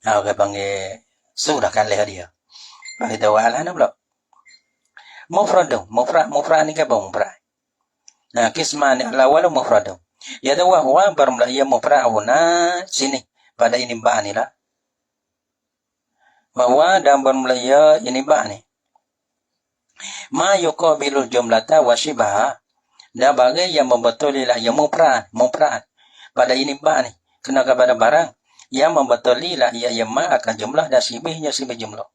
apa panggil sudah kan leher dia. Bagi tahu alah nak pula. Mufrad ni ke apa mufrad? Nah, kisman al-awwal mufrad. Ya tu huwa bermula ia mufrad huna sini pada ini ba ni lah. Bahwa dan bermula ia ini ba ni. Ma yuqabilul jumlata wa shibaha. Dan bagai yang membetulilah yang mufrad pada ini ba ni kena kepada barang yang membetulilah ia yang ma akan jumlah dan sibihnya sibih jumlah.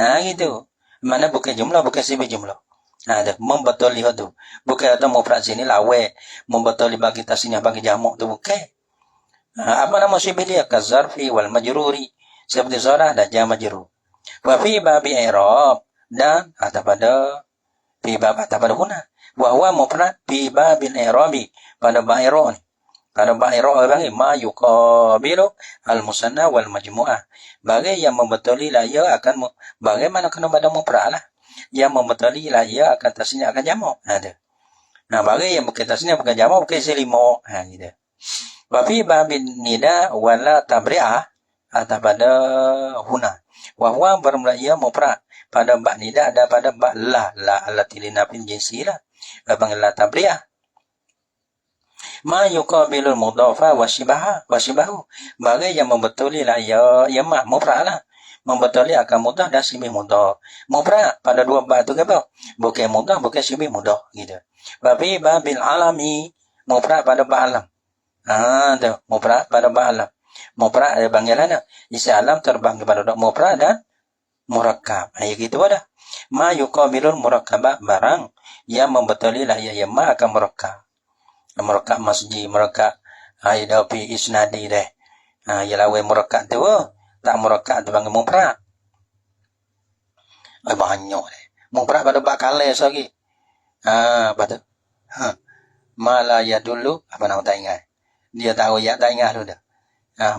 Nah gitu. Mana bukan jumlah bukan sibih jumlah. Ada membetuli tu. Bukan ada mufrad sini lawe membetuli bagi tasniah bagi jamak tu bukan. Apa nama sibih dia? Kazarfi wal majruri seperti zarah dan jam majrur. Wa fi babi i'rab dan atau pada fi bab atau pada huna. Wa huwa mufrad fi babil i'rabi pada ba'irun. Pada ba'irun bagi ma yuqabilu al-musanna wal majmu'ah. Bagi yang membetuli lah ia akan bagaimana kena pada mufrad lah. Yang membetuli lah ia akan tasniah akan jamak. Ada. Nah, bagi yang bukan tasniah bukan jamak bukan selimo. Gitu. Wa fi babin nida wala tabri'ah atau pada huna. Wa huwa bermula ia mufrad pada ba nida ada pada ba la allati linafin jinsi lah. Panggil la tabri'ah. Ma yuqabilul mudhafa wa shibahu. Bagi yang membetuli lah ya ma mufrad lah. Membetuli akan mudah dan sibih mudah. Mufrad pada dua ba tu apa? Bukan mudah bukan sibih mudah gitu. Babi babil alami mufrad pada ba alam. Tu mufrad pada ba alam. Mufrad ada panggilan isi alam terbang kepada mufrad dan murakkab. Ya gitu pada. Ma yuqabilul murakkabah barang yang membetuli lah ya ma akan murakkab. Murakkab masjid murakkab ada pi isnadi deh. Ialah we murakkab tu tak murakkab tu panggil mufrad. Banyak deh. Mufrad pada bab kale lagi. Apa tu? Mala ya dulu apa nama tak ingat. Dia tahu ya tak ingat tu dah.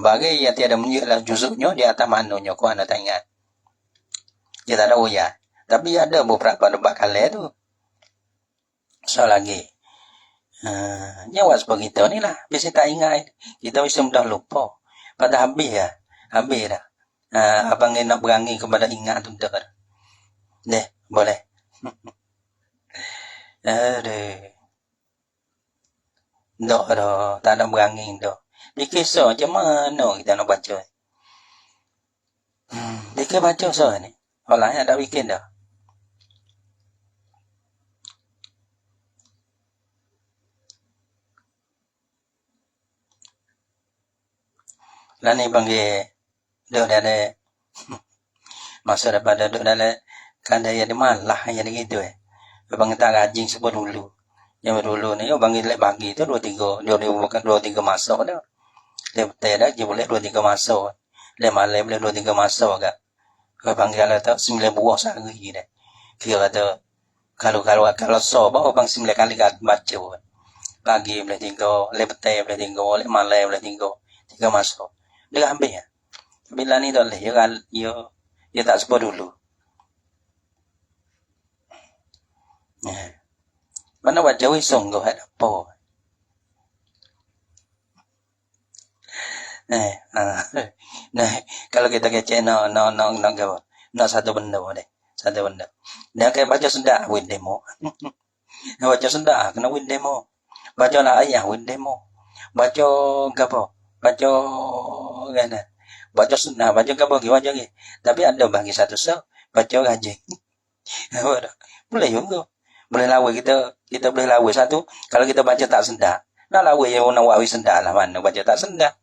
Bagi yang tiada menyilah juzuknya di atas manunya ku anda tak ingat. Dia tak tahu ya. Tapi ada beberapa pada bab kale tu. So lagi. Nyawa sebegitu ni lah. Biasa tak ingat. Kita bisa mudah lupa. Pada habis ya. Habis dah. Abang nak berangi kepada ingat tu. Deh, boleh. Aduh. Dok dah, tak ada berangin dah. Dia kisah macam mana kita nak baca. Dia kira baca soal ni. Orang lain tak bikin dah. Lah ni panggil duk dalam masa daripada duk dalam kandai yang malah yang gitu Abang tak rajin sebut dulu. Yang dulu ni abang lek bagi tu 2-3 dia bukan 2-3 masa dah. Dia betul dah dia boleh 2-3 masa. Lek malam boleh 2-3 masa agak. Abang kala tu 9 buah sehari dah. Kira tu kalau so bawa abang 9 kali baca. Pagi boleh 3, lek betul boleh 3, lek malam boleh 3 masa. Dia ambil ya. Bila ni tak boleh, dia tak sebut dulu. Mana baca wisung kau ada apa? Nah, kalau kita kecek no satu benda deh. Satu benda. Dia kayak baca sendak win demo. Baca sendak kena win demo. Baca lah ayah win demo. Baca apa? Baca kan. Baca sunnah, baca apa baca lagi. Tapi ada bagi satu baca rajin. Boleh juga. Boleh lawa kita boleh lawa satu kalau kita baca tak sendak. Nak lawa yang nak wawi sendak lah mana baca tak sendak.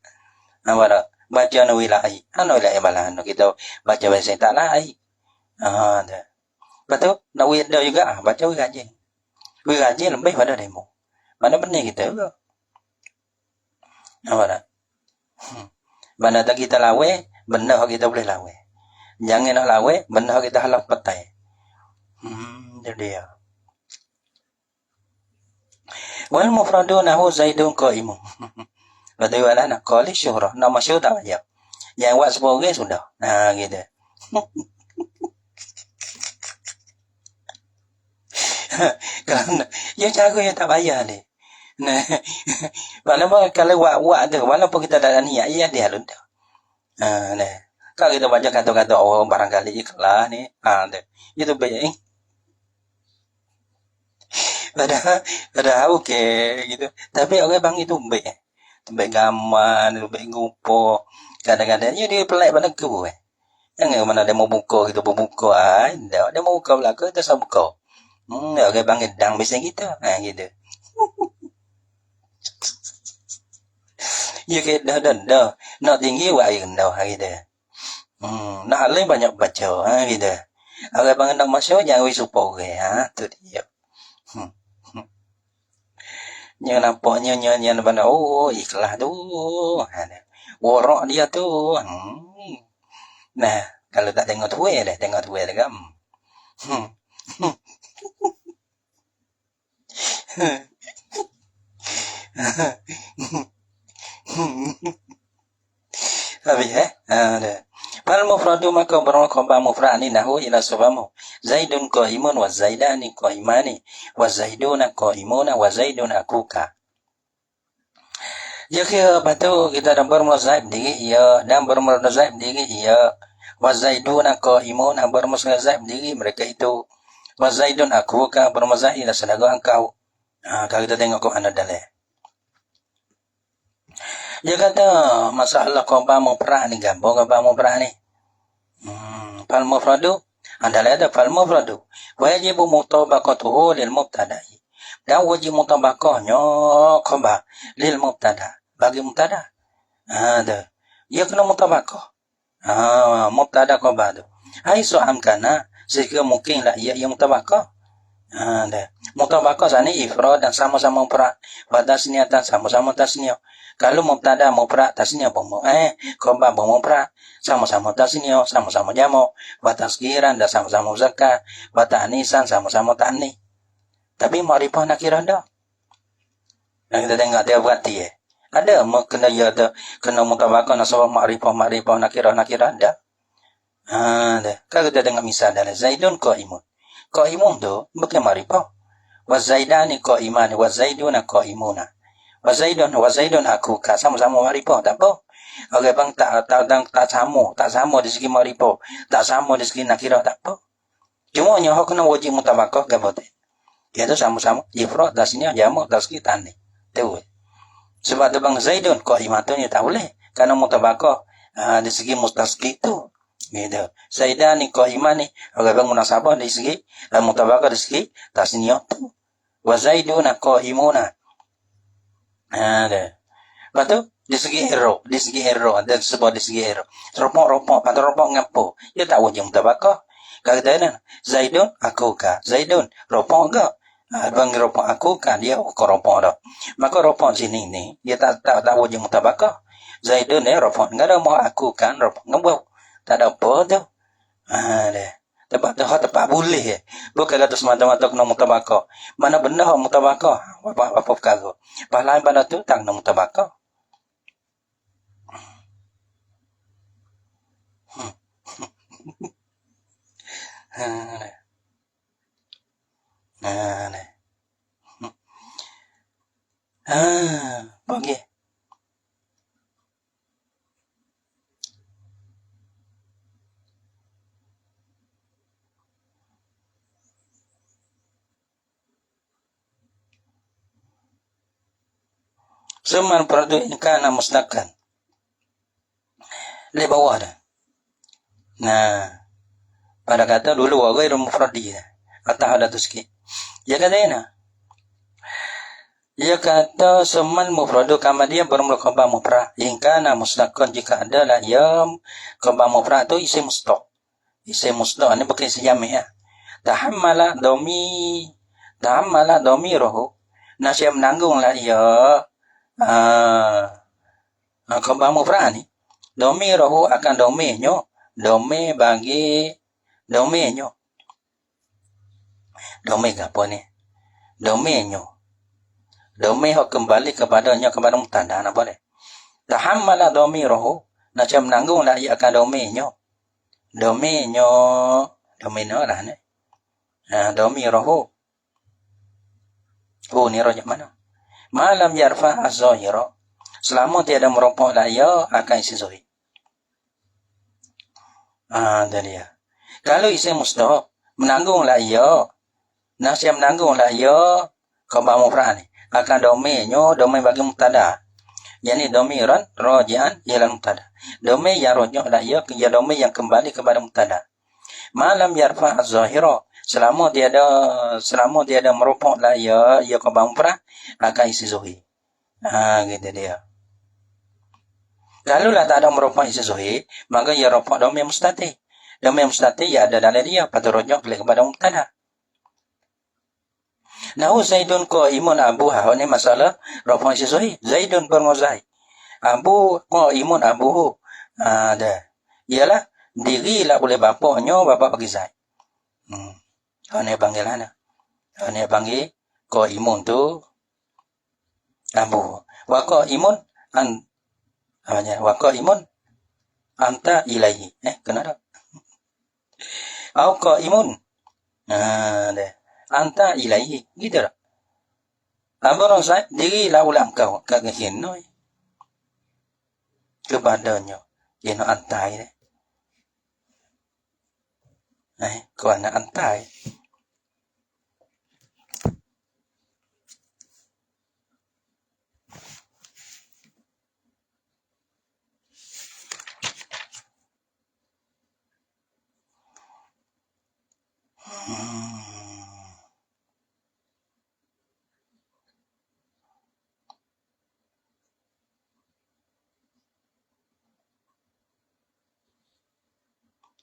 Nampak baca nawi lahi. Ilahi balah kita baca bahasa tak lahi. Dah. Betul? Nawi ada juga baca rajin. Rajin lebih pada demo. Mana benar kita juga. Nampak tak? Mana tak kita lawe, benda kita boleh lawe. Jangan nak lawe, benda kita halak petai. Itu dia. Wal mufradu nahu zaidun qaimun. Betul lah nak qali syuhrah, nama syuhrah tak wajib. Yang buat sebagai sudah. Gitu. Kerana yang cara yang tak bayar ni. Nah, walaupun kalau buat tu, walaupun kita tak ada niat, ia dia lun dah. Nah, kalau kita baca kata-kata orang barangkali ikhlas ni, itu baik. Padahal okey gitu. Tapi orang bang itu baik. Baik gambar, baik gupo. Kadang-kadang dia pelik pada aku Jangan mana dia mau buka kita buka dia mau buka belaka kita sama buka. Orang bang gedang biasa kita. Gitu. Ya ke dah. Nak tinggi wa air dah gitu. Nak alih banyak baca gitu. Orang bang nak masuk jangan wis supor tu dia. Jangan nampaknya nyanyian pada ikhlas tu. Warak dia tu. Nah, kalau tak tengok tu tengok tu dah gam. Habis ada. Fal mufradu maka bermakna mufrad ni nahu ila sufamu. Zaidun qaimun wa zaidani qaimani wa zaiduna qaimuna wa zaidun akuka. Ya ke batu kita dan bermuzaib diri ya dan bermuzaib diri ya wa zaiduna qaimuna bermuzaib diri mereka itu wa zaidun akuka bermuzaib ila sedangkan engkau. Kalau kita tengok kau anda dalam. Dia kata masalah qaba mufrad ni gambar qaba mufrad ni. Fal mufradu adalah ada fal mufradu. Wajib mutabaqatuhu lil mubtada'i. Dan wajib mutabaqahnya qaba lil mubtada. Bagi mubtada. Ada. Ia kena mutabaqah. Mubtada qaba tu. Hai so'am kana sehingga mungkinlah ia mutabaqah. Ada. Mutabaqah sana ifrad dan sama-sama mufrad. Pada tasniatan sama-sama tasniah. Kalau mubtada mufrad tasniah khabar mufrad sama-sama tasniah sama-sama jamak wa tazkiran dan sama-sama muzakkar wa ta'nisan sama-sama ta'nis. Tapi ma'rifah nakirah dah. Yang kita tengok dia berarti ada kena ya ada kena mutabaqah nasabah ma'rifah nakirah dah. Dah. Kalau kita tengok misal dalam Zaidun qaimun. Qaimun tu bukan ma'rifah. Wa zaidani qaimani wa zaiduna qaimuna. Wa zaidun akuka sama-sama ma'rifah tak apa. Orang bang tak sama di segi ma'rifah, tak sama di segi nakirah tak apa. Cuma nya hak kena wajib mutabaqah ke betul. Itu sama-sama ifrat tasniah jamak tazkir ta'nis. Tahu. Sebab tu bang Zaidun qa'imatun ya tak boleh. Karena mutabaqah dari segi mustazkir tu. Gitu. Zaidan ni qa'imah ni agak bang munasabah dari segi mutabaqah dari segi tasniah tu. Wa Zaiduna qa'imuna. Ada. Lepas tu di segi hero ada sebab di segi hero. Ropok pada ropok ngapo. Ya tak wajib mutabaqah. Kata Zaidun aku ka. Zaidun ropok ke? Bang ropok aku kan dia ko ropok dah. Maka ropok sini ni dia tak wajib mutabaqah. Zaidun ni ropok enggak ada mau aku kan ropok ngabau. Tak ada apa tu. Deh. Tempat boleh. Bukan kata semata-mata kena mutabaqah. Mana benar mutabaqah? Apa perkara. Pahlawan pada tu tak kena mutabaqah. Bagi. Seman peradu inkana mustaqan. Di bawah dah. Nah, pada kata dulu wa ghairu mufradi. Atau ada tu sikit. Ya kata ina. Ya kata seman mufradu kama dia bermula khabar mufrad. Inkana mustaqan jika adalah yang khabar mufrad tu isim mustaq. Isim mustaq ni bukan isim jami' ya. Tahammala dhamiruhu. Nasya menanggung lah ya. Khabar mufrad ni. Dhamiruhu akan dhamirnya. Dhamir bagi dhamirnya. Dhamir apa ni? Dhamirnya. Dhamir kembali kepadanya kepada mubtada apa ni? Tahammala dhamiruhu. Nasya menanggung lah ia akan dhamirnya. Dhamirnya lah ni. Dhamiruhu. Oh ni rojak mana? Malam yarfa az-zahira. Selama tiada meropok lah ia akan isi zahir. Tadi ya. Kalau isim mustaq menanggunglah ia, nasya menanggunglah ia khabar mufrad ni akan domainnya domain bagi mubtada. Yani domiran raji'an ila mubtada. Domain yang rajih lah ia ke domain yang kembali kepada mubtada. Malam yarfa az-zahira selama tiada meropok lah ia khabar mufrad akan isi zahir. Gitu dia. Kalau lah tak ada meropok isi zahir, maka ia ropok domain mustatir. Domain mustatir ya ada dalam dia pada rajih kepada mubtada. Nahu Zaidun qa'imun abuha. Ini masalah ropok isi zahir. Zaidun bermuzahir. Abu qa'imun abuhu. Ada. Ialah diri lah oleh bapaknya, bapak bagi Zaid. Ini panggil mana? Ini panggil qa'imun tu abu. Wa qa'imun wa qa'imun anta ilaihi. Kenapa? Au qa'imun. Deh. Anta ilaihi. Gitu tak? Abang Zaid diri lah ulang kau. Kagak hinoi. Kepadanya. Kena antai deh. Kau nak antai.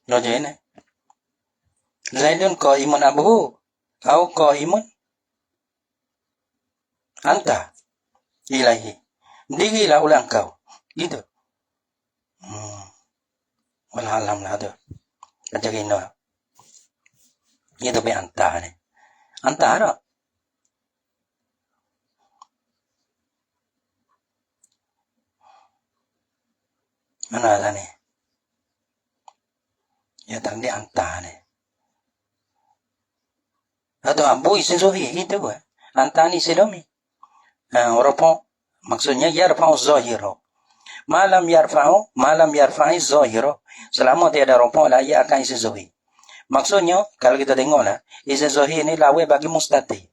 Rajin ni. Zaidun qa'imun abuhu. Au qa'imun anta ilaihi. Dirilah ulang kau. Gitu. Walhalam lah tu. Macam ini. Itu be anta ni. Anta ada. Mana lah ni? Ya tak dia anta ni. Atau abu isim zahir gitu kan. Anta ni sedomi. Ropok maksudnya yarfa'u zahira. Malam yarfa'i zahira. Selama tiada ropok lah ia akan isim zahir. Maksudnya kalau kita tengoklah isim zahir ni lawan bagi mustatir.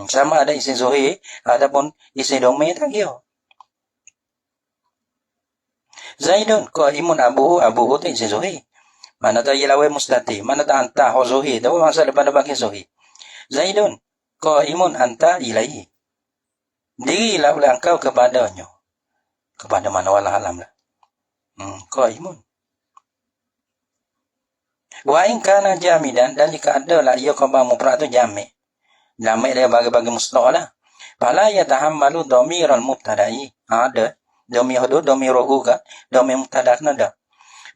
Sama ada isim zuhir ataupun isim domain tak kira. Zaidun qaimun abuhu tu isim zuhir. Mana tu ialah mustati, mana tu anta ho zuhir, tu masa depan bagi zuhir. Zaidun qaimun anta ilaihi. Dirilah oleh engkau kepadanya. Kepada mana wallah alam lah. Qaimun. Wa in kana jamidan, dan jika ada lah ia khabar mufrad tu jami'. Jami' dia bagi-bagi mustaq lah. Fala yatahammalu dhamiral mubtada'i. Ada dhamir tu dhamiruhu ka dhamir mubtada kena ada.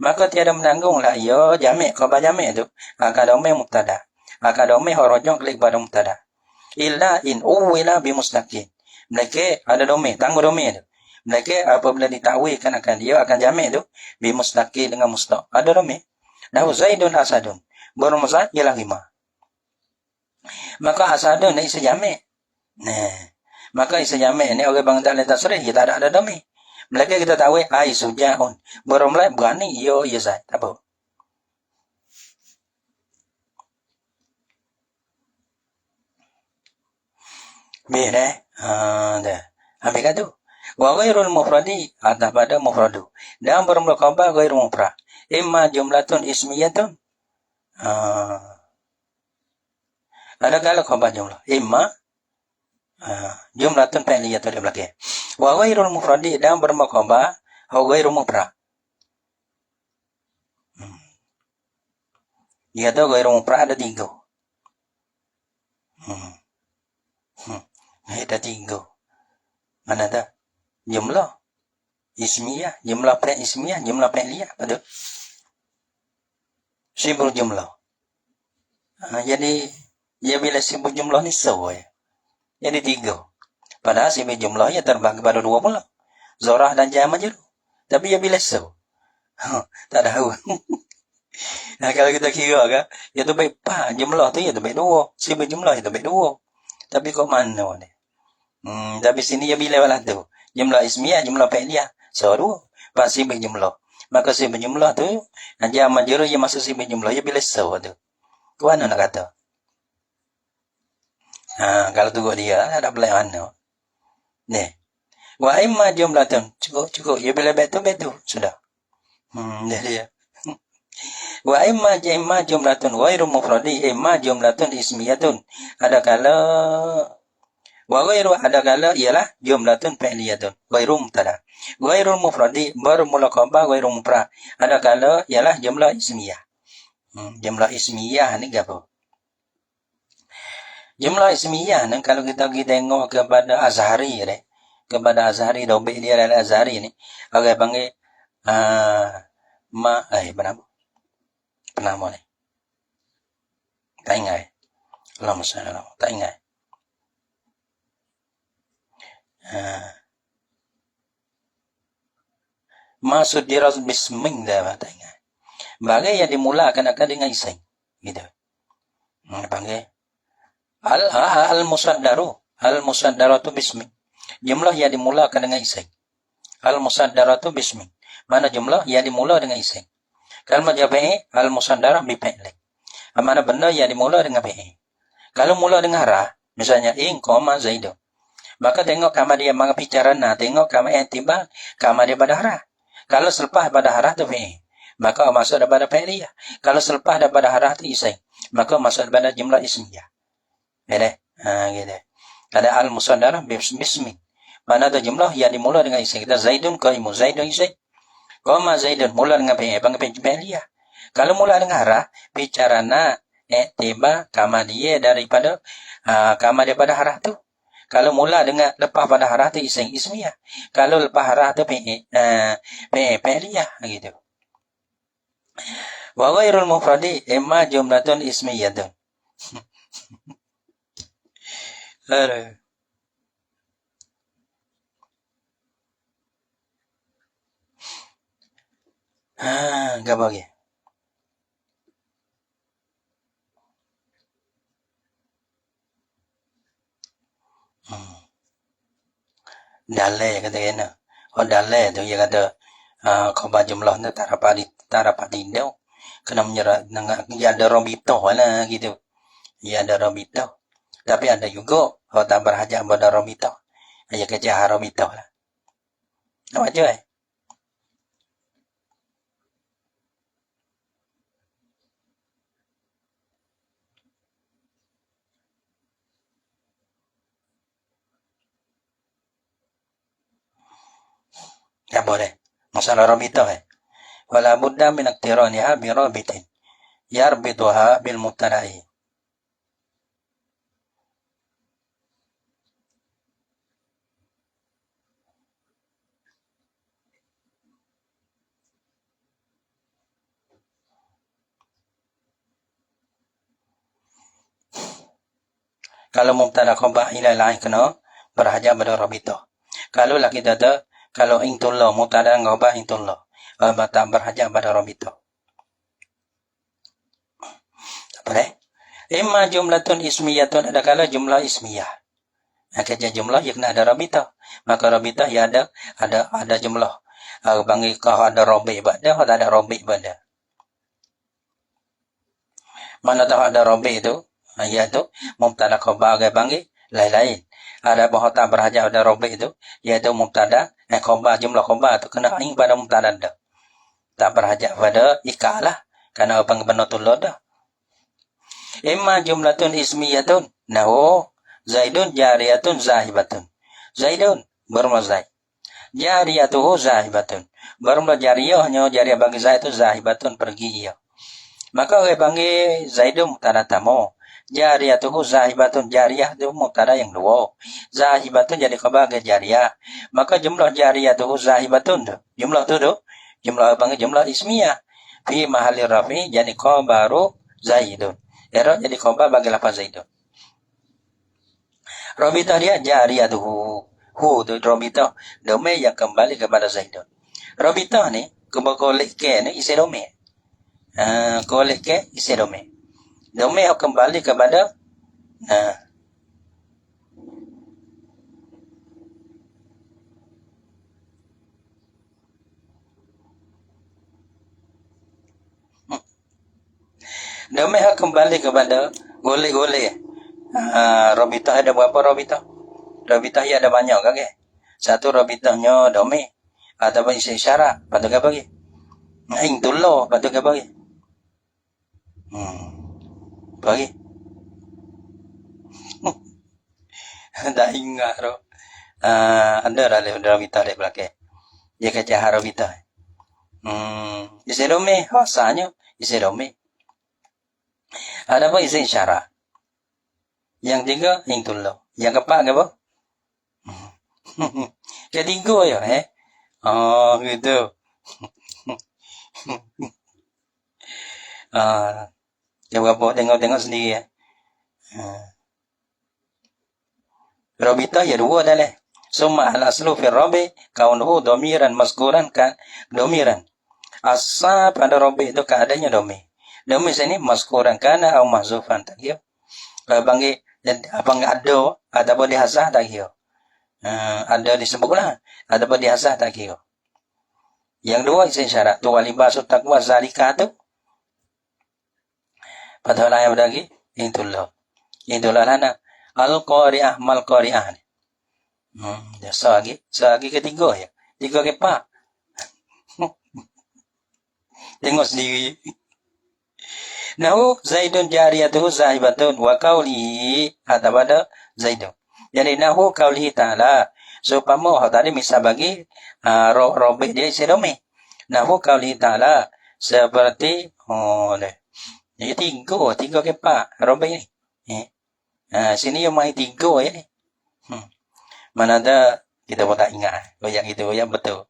Maka tiada menanggunglah ia jami' khabar jami' tu akan dhamir mubtada. Akan dhamir harajuk kepada mubtada. Illa in uwila bi mustaqil. Mereka ada dhamir, tangguh dhamir tu. Mereka apabila ditakwilkan akan dia akan jami' tu bi mustaqil dengan mustaq. Ada dhamir. Nahu Zaidun Asadun. Bermusad ialah 5. Maka Asadun ni isi jami'. Nah, maka isi jami' ni orang bang tak letak tasrih, kita ada dhamir. Mereka kita tahu ai sujaun. Berumlah berani yo ya Zaid. Apa? Dah. Dah. Ambil kata. Wa ghairul mufradi atas pada mufradu. Dan berumlah khabar ghairul mufrad. Imma jumlatun ismiyatun. Ada kalau khabar jumlah. Imma jumlatun fi'liyatun di belakang. Wa ghairul mufradi dan berumlah khabar ghairul mufrad. Dia tahu ghairul mufrad ada 3. Ada 3. Mana dah? Jumlah ismiyah, jumlah fi'il ismiyah, jumlah fi'liyah. Betul? Sibuk jumlah. Jadi, ya bila sibuk jumlah ni sesuai. Jadi 3. Padahal sibuk jumlahnya terbagi pada 2 pula. Zorah dan jama je. Tapi ya bila sesuai. Tak tahu. Nah, kalau kita kira kan, ya tu baik jumlah tu ya tu baik 2. Sibuk jumlah ya tu baik 2. Tapi kok mana ni? Tapi sini ya bila walah tu. Jumlah ismiyah, jumlah fi'liyah. So 2. Pak sibuk jumlah. Maka sibuk jumlah tu, jama je ya masuk sibuk jumlah ya bila sesuai tu. Kau mana nak kata? Kalau tu dia ada pelayan mana? Ni. Wa imma jumlatun. Cukup. Ya bila betul sudah. Dia. Wa imma jumlatun ghairu mufradi, imma jumlatun ismiyatun. Ada kala wa ghairu ada kala ialah jumlatun fi'liyatun ghairu mubtada. Ghairu mufradi bermula khabar ghairu mufrad. Ada kala ialah jumlah ismiyah. Jumlah ismiyah ni apa? Jumlah ismiyah ni kalau kita pergi tengok kepada Azhari ni, kepada Azhari dobek dia adalah Azhari ni, orang panggil Penama ni. Tak ingat. Allahumma salli ala Muhammad. Tak ingat. Maksud diras bisming dah tak ingat. Bagai yang dimulakan akan dengan isim. Gitu. Panggil al-musaddaru. Al-musaddaratu bisming. Jumlah yang dimulakan dengan isim. Al-musaddaratu bisming. Mana jumlah yang dimula dengan isim. Kalau jawabannya al-musaddara bi fi'li. Mana benda yang dimula dengan fi'il. Kalau mula dengan harah, misalnya in koma zaidun. Maka tengok kama dia mengapicara tengok kama i'tibar, kama dia pada harah. Kalau selepas pada harah tu fi'il, maka masuk daripada fi'liyah. Kalau selepas daripada harah tu isim, maka masuk daripada jumlah ismiyah. Gitu. Gitu. Ada al-musaddara bismi. Mana tu jumlah yang dimula dengan isim. Kita zaidun qaimun, zaidun isim. Koma zaidun mula dengan fi'il, panggil fi'liyah. Kalau mula dengan harah, bicara i'tibar kama dia daripada kama daripada harah tu. Kalau mula dengan lepas pada harah tu isim ismiyah. Kalau lepas harah tu fi'liyah gitu. Wa ghairul mufradi imma jumlatun ismiyatun. Aduh. Gak bagi. Dalai kata kena. Dalai tu dia kata khabar jumlah tu tak dapat tindak. Kena menyerah dengan ya ada rabitah lah gitu. Ya ada rabitah. Tapi ada juga orang tak berhajat pada Romito. Hanya kerja Romito lah. Nampak je Ya boleh. Masalah Romito Wala budda min aktiraniha bi rabitin. Yarbituha bil mubtada'i. Kalau mubtada khabar ila lain kena berhajat pada rabitah. Kalau lah kita ada kalau intullah mubtada khabar intullah tak berhajat pada rabitah. Apa deh? Imma jumlatun ismiyatun ada kala jumlah ismiyah. Kerja jumlah yang kena ada rabitah. Maka rabitah ya ada jumlah. Bagi kau ada rabi' pada atau ada rabi' pada. Mana tahu ada rabi' itu? Iaitu mubtada khabar bagi lain-lain. Ada bahawa tak berhajat pada rabi' itu iaitu mubtada khabar jumlah khabar itu kena aing pada mubtada dah. Tak berhajat pada ikalah karena apa benar tu dah. Imma jumlatun ismiyatun nahu Zaidun jariyatun zahibatun. Zaidun bermula Zaid. Jariyatuhu zahibatun. Bermula jariyahnya jariyah bagi Zaid itu zahibatun pergi ia. Maka orang panggil Zaidun mubtada tamu. Jariyatuhu zahibatun jariyah itu mubtada yang dua. Zahibatun jadi khabar ke jariyah. Maka jumlah jariyatuhu zahibatun tu. Jumlah tu tu. Jumlah panggil jumlah ismiyah. Fi mahali rafi jadi khabaru Zaidun. Era jadi khabar bagi lafaz Zaidun. Robita dia jariyatuhu. Hu tu robita domain yang kembali kepada Zaidun. Robita ni kolek ke ni isi domain. Kolek ke isi domain. Domain kembali kepada domain kembali kepada golek-golek. Robita ada berapa robita? Robita ya ada banyak kan? Satu robitanya domain ataupun isi syarat patut ke bagi? Aing tullah patut ke bagi? Bagi? Tak ingat tu. Ada lah robita di belakang. Dia kacau robita. Isi domain hasanya isi domain. Ada apa isi syarat? Yang tiga intullah. Yang keempat apa? Ketiga ya gitu. Coba apa tengok sendiri ya. Rabita ya dua adalah summa al-aslu fi rabi kaunuhu domiran maskuran kan domiran. Asal pada rabi itu keadaannya domi. Domi sini maskuran kana atau mahzufan tak ya. Bagi apa enggak ada ataupun dihasah tak kira. Ada disebutlah ataupun dihasah tak kira. Yang dua isi syarat tu walibasu taqwa zalika tu. Padahal ayat lagi intullah. Intullah lana al-qari'ah mal qari'ah. Sagi ketiga ya. Tiga ke empat. Tengok sendiri. Nahu Zaidun jariyatuhu zahibatun wa qawlihi atau pada Zaidun. Jadi nahu qawlihi ta'ala supaya tadi misal bagi robek dia isi domain. Nahu qawlihi ta'ala seperti jadi tiga ke empat robek ni. Sini yang main tiga ya ni. Mana ada kita pun tak ingat. Yang itu yang betul.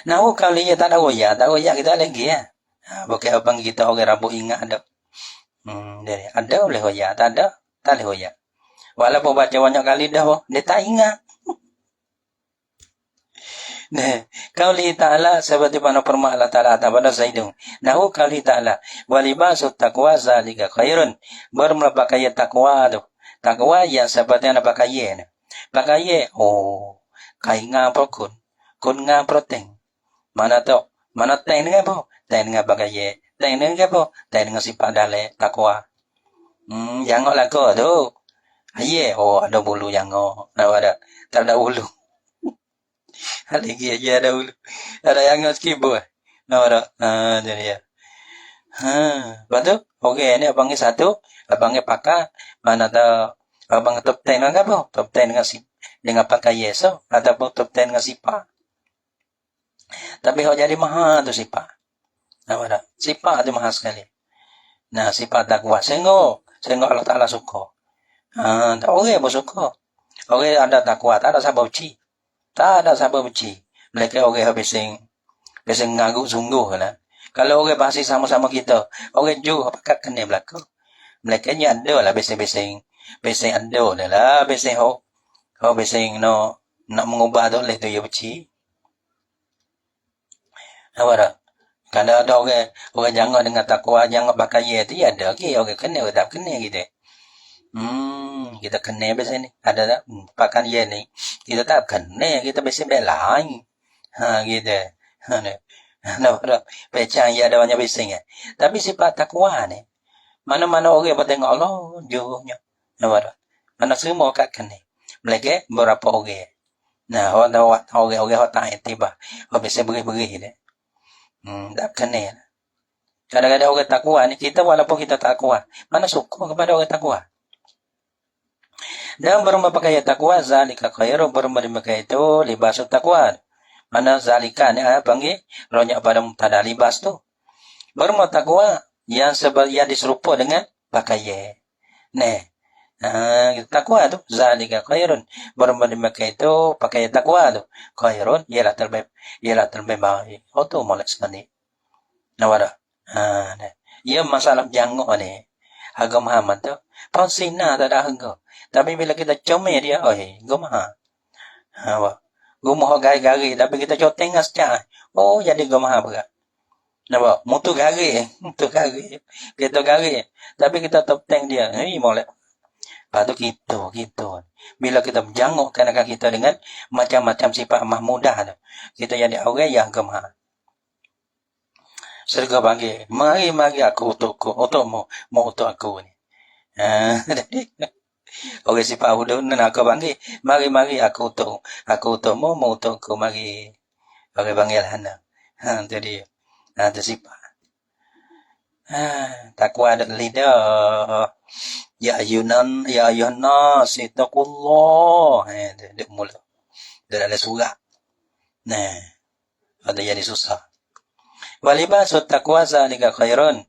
Nahu qawlihi tak ada royak kita lagi ya. Bukan abang kita orang Rabu ingat ada. Jadi ada boleh hoyak, tak boleh hoyak. Walaupun baca banyak kali dah, dia tak ingat. Nah, qauli ta'ala seperti mana firman Allah Ta'ala pada Zaidun. Nahu qauli ta'ala walibasu taqwa zalika khairun. Bermula pakaian takwa tu. Takwa yang seperti mana pakaian. Pakaian, kaingan pokun. Kun ngan protein. Mana tu? Mana teng dengan apa? Teng dengan bagaya. Teng dengan apa? Teng dengan sifat dalek takwa. Jangok lako tu. Aye, oh ada bulu jangok. Ada. Tak ada bulu. Lagi aja ada bulu. Ada jangok skibo. Ada. Jadi ya. Betul? Okey, ini abangnya satu, abangnya pakai, mana tahu abang top 10 dengan apa? Top 10 dengan pakai yeso, ataupun top 10 dengan sipa. Tapi kalau jadi mahal tu sipa. Apa dah? Sipa tu mahal sekali. Nah, sipa takwa. Sengok Allah Ta'ala suka. Tak okey pun suka. Okey ada takwa, tak ada sabar benci. Tak ada sabar benci. Mereka okey habis ngagu sungguh lah. Kalau orang bahasa sama-sama kita, orang juga pakat kena berlaku. Mereka ni ada lah bising ada lah bising bising nak mengubah tu oleh tu ya beci. Apa dah? Kalau ada orang jangan dengan takwa, jangan pakai ye tu ya ada ke orang kena atau tak kena gitu. Kita kena biasa ni. Ada tak pakai ye ni. Kita tak kena, kita biasa lain. Gitu. Nampak tak? Pecah ya ada banyak bising ya. Tapi sifat takwa ni, mana-mana orang bertengok Allah, jauhnya. Nampak tak? Mana semua kat kena. Mereka berapa orang. Nah, orang tak tiba. Orang biasa beri-beri dia. Tak kena. Kadang-kadang orang takwa ni, kita walaupun kita takwa, mana suka kepada orang takwa. Dan berpakai takwa, zalika khairu, berpakai itu libasut takwa. Mana zalika ni panggil ronyak pada mubtada libas tu. Baru takwa yang diserupa dengan pakaian. Nah, takwa tu zalika khairun. Baru memakai itu pakaian takwa tu khairun ialah terbaik baik. Oh tu molek sekali. Nawara. Ia masalah jangok ni. Harga Muhammad tu pausina tak ada harga. Tapi bila kita comel dia, gomah. Gumah gari-gari tapi kita coteng dengan secah. Oh jadi gumah berat. Nampak? Mutu gari. Kita gari. Tapi kita topeng dia. Molek. Lepas tu kita. Bila kita menjangukkan akan kita dengan macam-macam sifat mahmudah tu. Kita jadi orang yang gemah. Serga panggil. Mari aku untukmu. Mau untuk aku ni. Orang sifat hudun nak aku panggil, mari aku untukmu, mau untukku mari. Orang panggil hana. Jadi tu sifat. Takwa ada lidah. Ya ayuhan nas ittaqullah. Dia mula. Dia ada surah. Nah, ada jadi susah. Walibasut taqwa zalika khairun.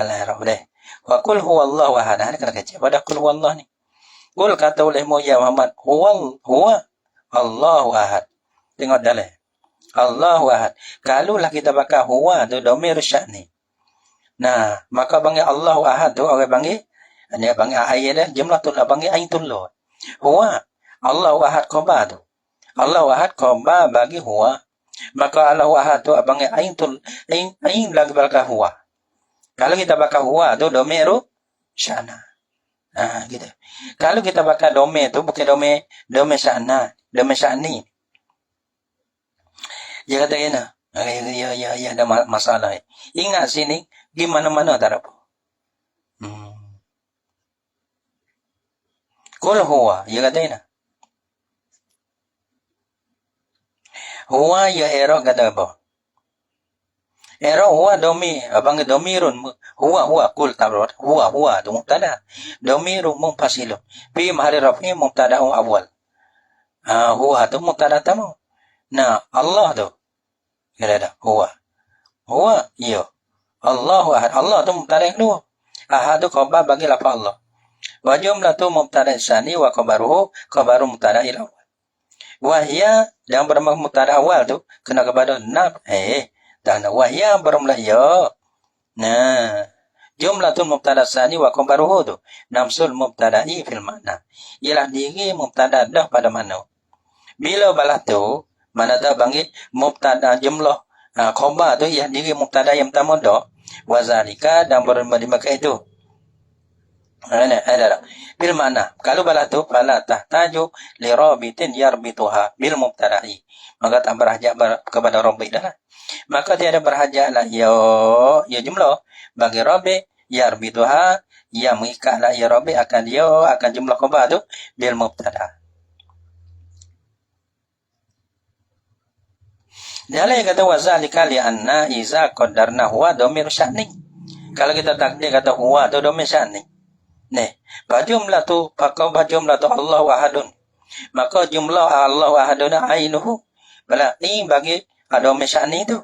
Allah deh. Wa qul huwallahu ahad. Ini kena kecil pada qul huwallah ni. Qul kata olehmu ya Muhammad, huwa Allahu ahad. Tengok dalam. Allahu ahad. Kalaulah kita pakai huwa tu dhamir sya'ni. Nah, maka panggil Allahu ahad tu orang panggil dia panggil ayat dah jumlah tu lah panggil aitullah. Huwa Allahu ahad khabar tu. Allahu ahad khabar bagi huwa. Maka Allahu ahad tu panggil ain lagi pakai huwa. Kalau kita pakai huwa tu dhamir sya'na. Gitu. Kalau kita pakai domain tu bukan domain sya'ni. Dia kata ya ada masalah. Ingat sini gimana-mana tak apa. Qul huwa, dia kata ini. Huwa ya era kata apa? Era huwa domi, abang domirun huwa kul tabrat huwa tu mubtada. Domirun munfasilun fi mahalli raf'i mubtada'un awal. Huwa tu mubtada tamu. Nah, Allah tu kira huwa ya. Allahu ahad. Allah tu mubtada yang kedua. Ahad tu khabar bagi lafaz Allah. Wa jumlah tu mubtada tsani wa khabaru mubtada il awal. Wa hiya yang bermakna mubtada awal tu kena kepada nab dan wahya bermula ya. Nah, jumlatul mubtada tsani wa khabaruhu tu namsul mubtada'i fil makna. Ialah diri mubtada dah pada mana. Bila balah tu mana dah panggil mubtada jumlah khabar tu ialah diri mubtada yang pertama dah. Wa zalika dan bermakna itu. Ada. Bil makna. Kalau balah tu fala tahtaju li rabitin yarbituha bil mubtada'i. Maka tak berhajat kepada rabit dah. Maka tiada berhajatlah ya jumlah bagi rabit yarbituha, ia mengikatlah ia Rabi akan jumlah khabar tu bil mubtada. Dia kata wazalika li anna iza qaddarna huwa dhamir sya'ni. Kalau kita takdir kata huwa tu dhamir sya'ni. Nih, jumlah tu jumlah tu Allahu ahadun. Maka jumlah Allahu ahadun ainuhu. Bala ini bagi dhamir sya'ni tu.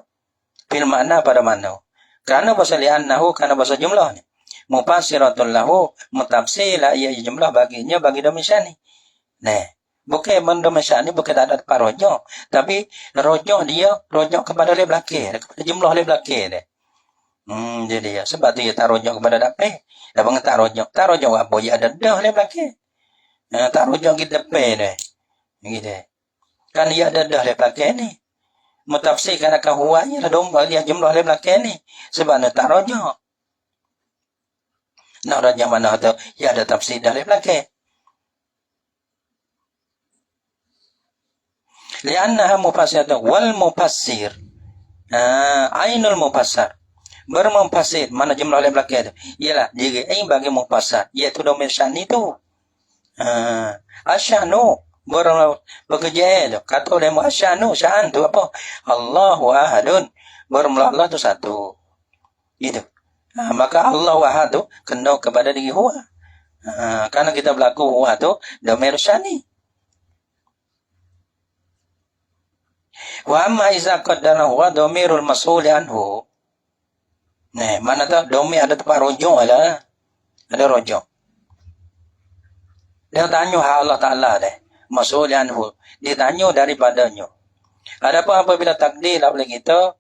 Fil makna pada mana? Karena bahasa li'annahu, karena bahasa jumlah ni. Mufassiratun lahu, mutafsir lah ia jumlah baginya bagi dhamir sya'ni. Nah, bukan dhamir sya'ni bukan tak ada parojok, tapi rojok dia rojok kepada le belakang, kepada jumlah le belakang dia. Jadi ya, sebab tu dia tak rojok kepada dapat. Dah bang tak rojok apa ya ada dah le belakang. Tak rojok kita depan dia. Gitu. Kan dia ada dah le belakang ni. Mutafsirkan akan huwanya lah domba dia jumlah le belakang ni. Sebab dia tak rojok. Nak rojok mana tu? Ya ada tafsir dah le belakang. Liannaha mufassiratu wal mufassir. Ainul mufassir. Bermufassir mana jumlah le belakang tu? Ialah diri ain bagi mufassir, iaitu dhamir sya'ni tu. Asyanu bekerja tu. Kata oleh asyanu, sya'an tu apa? Allahu ahadun. Bermula Allah tu satu. Gitu. Maka Allahu ahad tu kena kepada diri huwa. Karena kita berlaku huwa tu dhamir sya'ni. Wa amma iza qaddara huwa dhamirul mas'ul anhu. Nah, mana tu dhamir ada tempat rujuk lah. Ada rujuk. Dia tanya Allah Ta'ala deh. Mas'ul anhu. Dia tanya daripadanya. Adapun apabila takdir lah oleh kita,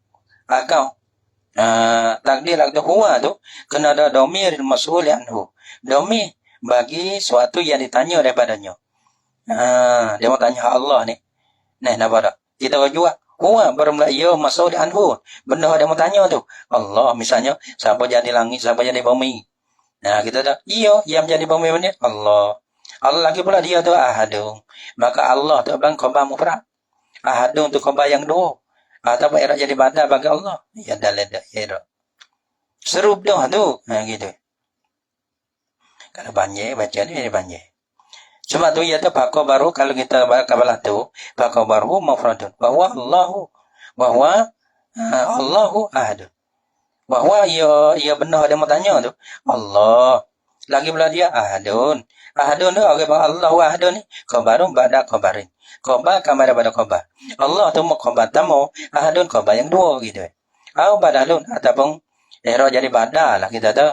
takdir lah huwa tu, kena ada dhamirul mas'ul anhu. Dhamir bagi suatu yang ditanya daripadanya. Dia mau tanya Allah ni. Nah, nampak tak? Kita juga huwa bermula ia mas'ul anhu. Benda dia mau tanya tu. Allah misalnya, siapa jadi langit, siapa jadi bumi. Nah, kita dah, yang jadi bumi ni Allah. Allah lagi pula dia tu ahadun. Maka Allah tu bang khabar mufrad. Ahadun tu khabar yang dua. Ataupun era jadi badal bagi Allah. Ya dalam era. Serup dah tu. Gitu. Kalau banyak baca ni banyak. Sebab tu ia tu pakar baru kalau kita kabalah tu pakar baru mufradun. Bahwa Allahu ahadun. Bahwa ia benar dia mau tanya tu. Allah. Lagi pula dia ahadun. Ahadun tu orang Allahu ahadun ni khabarun ba'da khabarin. Khabar kama daripada khabar. Allah tu mau khabar tamu, ahadun khabar yang dua gitu. Au badalun ataupun era jadi badal lah kita tu.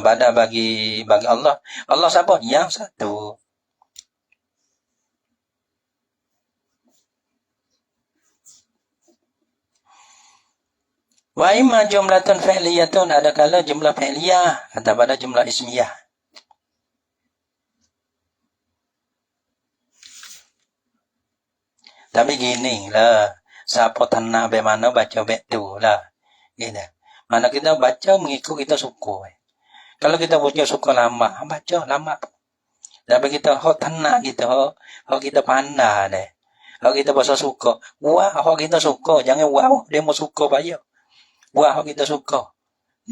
Badal bagi Allah. Allah siapa? Yang satu. Wa imma jumlatun fi'liyatun, ada kala jumlah fi'liyah atau pada jumlah ismiyah. Tapi gini lah, siapa tanah bagaimana baca betul lah. Gitu. Mana kita baca mengikut kita suka. Kalau kita punya suka lama, baca lama. Tapi kita tanah kita, kita pandai deh. Kita bahasa suka. Wah, kita suka. Jangan wah, dia mau suka bayar. Wah kita suka.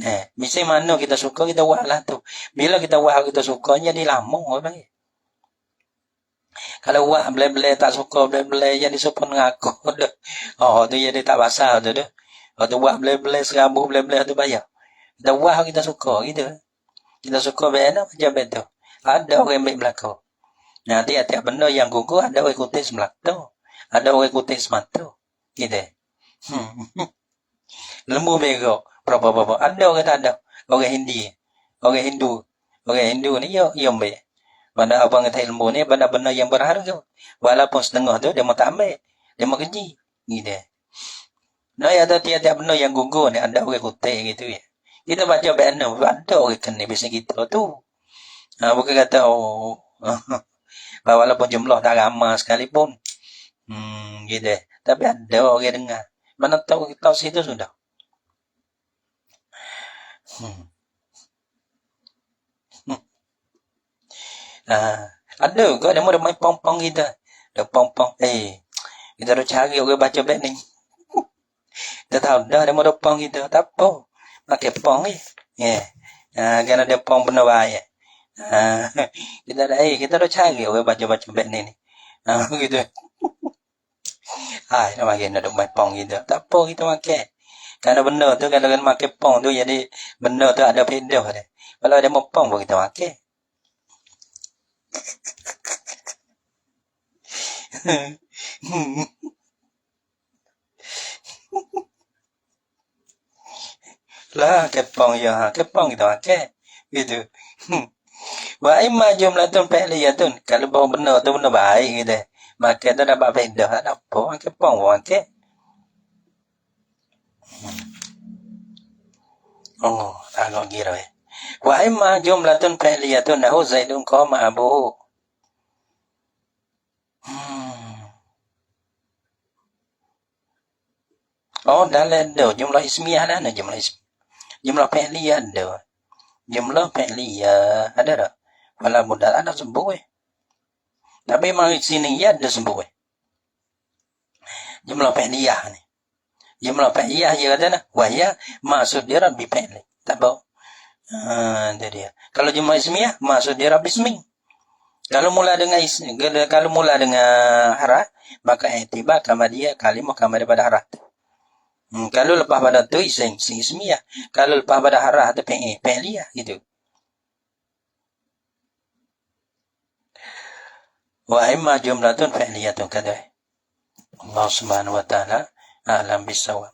Nah, mesti mana kita suka kita wah lah tu. Bila kita wah kita suka jadi lama orang ni. Kalau wah bela-bela tak suka bela-bela jadi supun ngaku dah. Tu jadi tak basah tu dah. Tu wah bela-bela serabut bela-bela tu bayar. Kita wah kita suka gitu. Kita suka benda macam betu. Ada orang ambil belakang. Nah, tiap-tiap benda yang gugur ada orang ikuti semelaku. Ada orang ikuti sematu. Gitu. Lembu merah berapa-berapa. Ada orang tak ada. Orang Hindi. Orang Hindu ni dia ambil. Pada abang kata lembu ni benda-benda yang berharga. Walaupun setengah tu dia mau tak ambil. Dia mau keji. Gitu. Nah, ada tiap-tiap benda yang gugur ni ada orang kutip gitu ya. Kita baca benda ada orang kena bisnes kita tu. Bukan kata walaupun jumlah tak ramai sekalipun. Gitu. Tapi ada orang dengar. Mana tahu situ sudah. Ada ke dia mau main pong-pong kita. Dia pong-pong. Kita dah cari orang baca beg ni. Kita tahu dah dia mau pong kita. Tak apa. Pakai pong ni. Kan ada pong benar baik. Kita dah cari baca-baca beg ni. Gitu. Nak makan ada main pong gitu. Tak apa kita makan. Karena benda tu kalau kan makan pong tu jadi benda tu ada pedah dia. Kalau ada mau pong pun kita makan. Lah kepong ya, kepong kita makan. Gitu. Wa imma jumlatun fi'liyatun. Kalau bawa benda tu benda baik gitu. Makan tu dapat pedah. Tak apa makan pong pun makan. Oh, agak kira ya. Wa imma jumlatun fi'liyatun nahu Zaidun qama abuhu. Oh, dalam ada jumlah ismiyah ada jumlah ismiyah. Jumlah fi'liyah ada. Jumlah fi'liyah ada tak? Wala mudal ada sembuh Tapi memang sini ya ada sembuh Jumlah fi'liyah ni. Jumlah fi'liyah dia kata nah, wahya maksud dia rabbi fi'li. Tak tahu. Itu dia. Kalau jumlah ismiyah maksud dia rabbi ismi. Kalau mula dengan harah, maka i'tibar kama dia kalimah kama daripada harah. Kalau lepas pada tu isim ismiyah. Kalau lepas pada harah atau fi'liyah gitu. Wa imma jumlatun fi'liyatun kadai. Allah Subhanahu wa taala a'lam bisawab.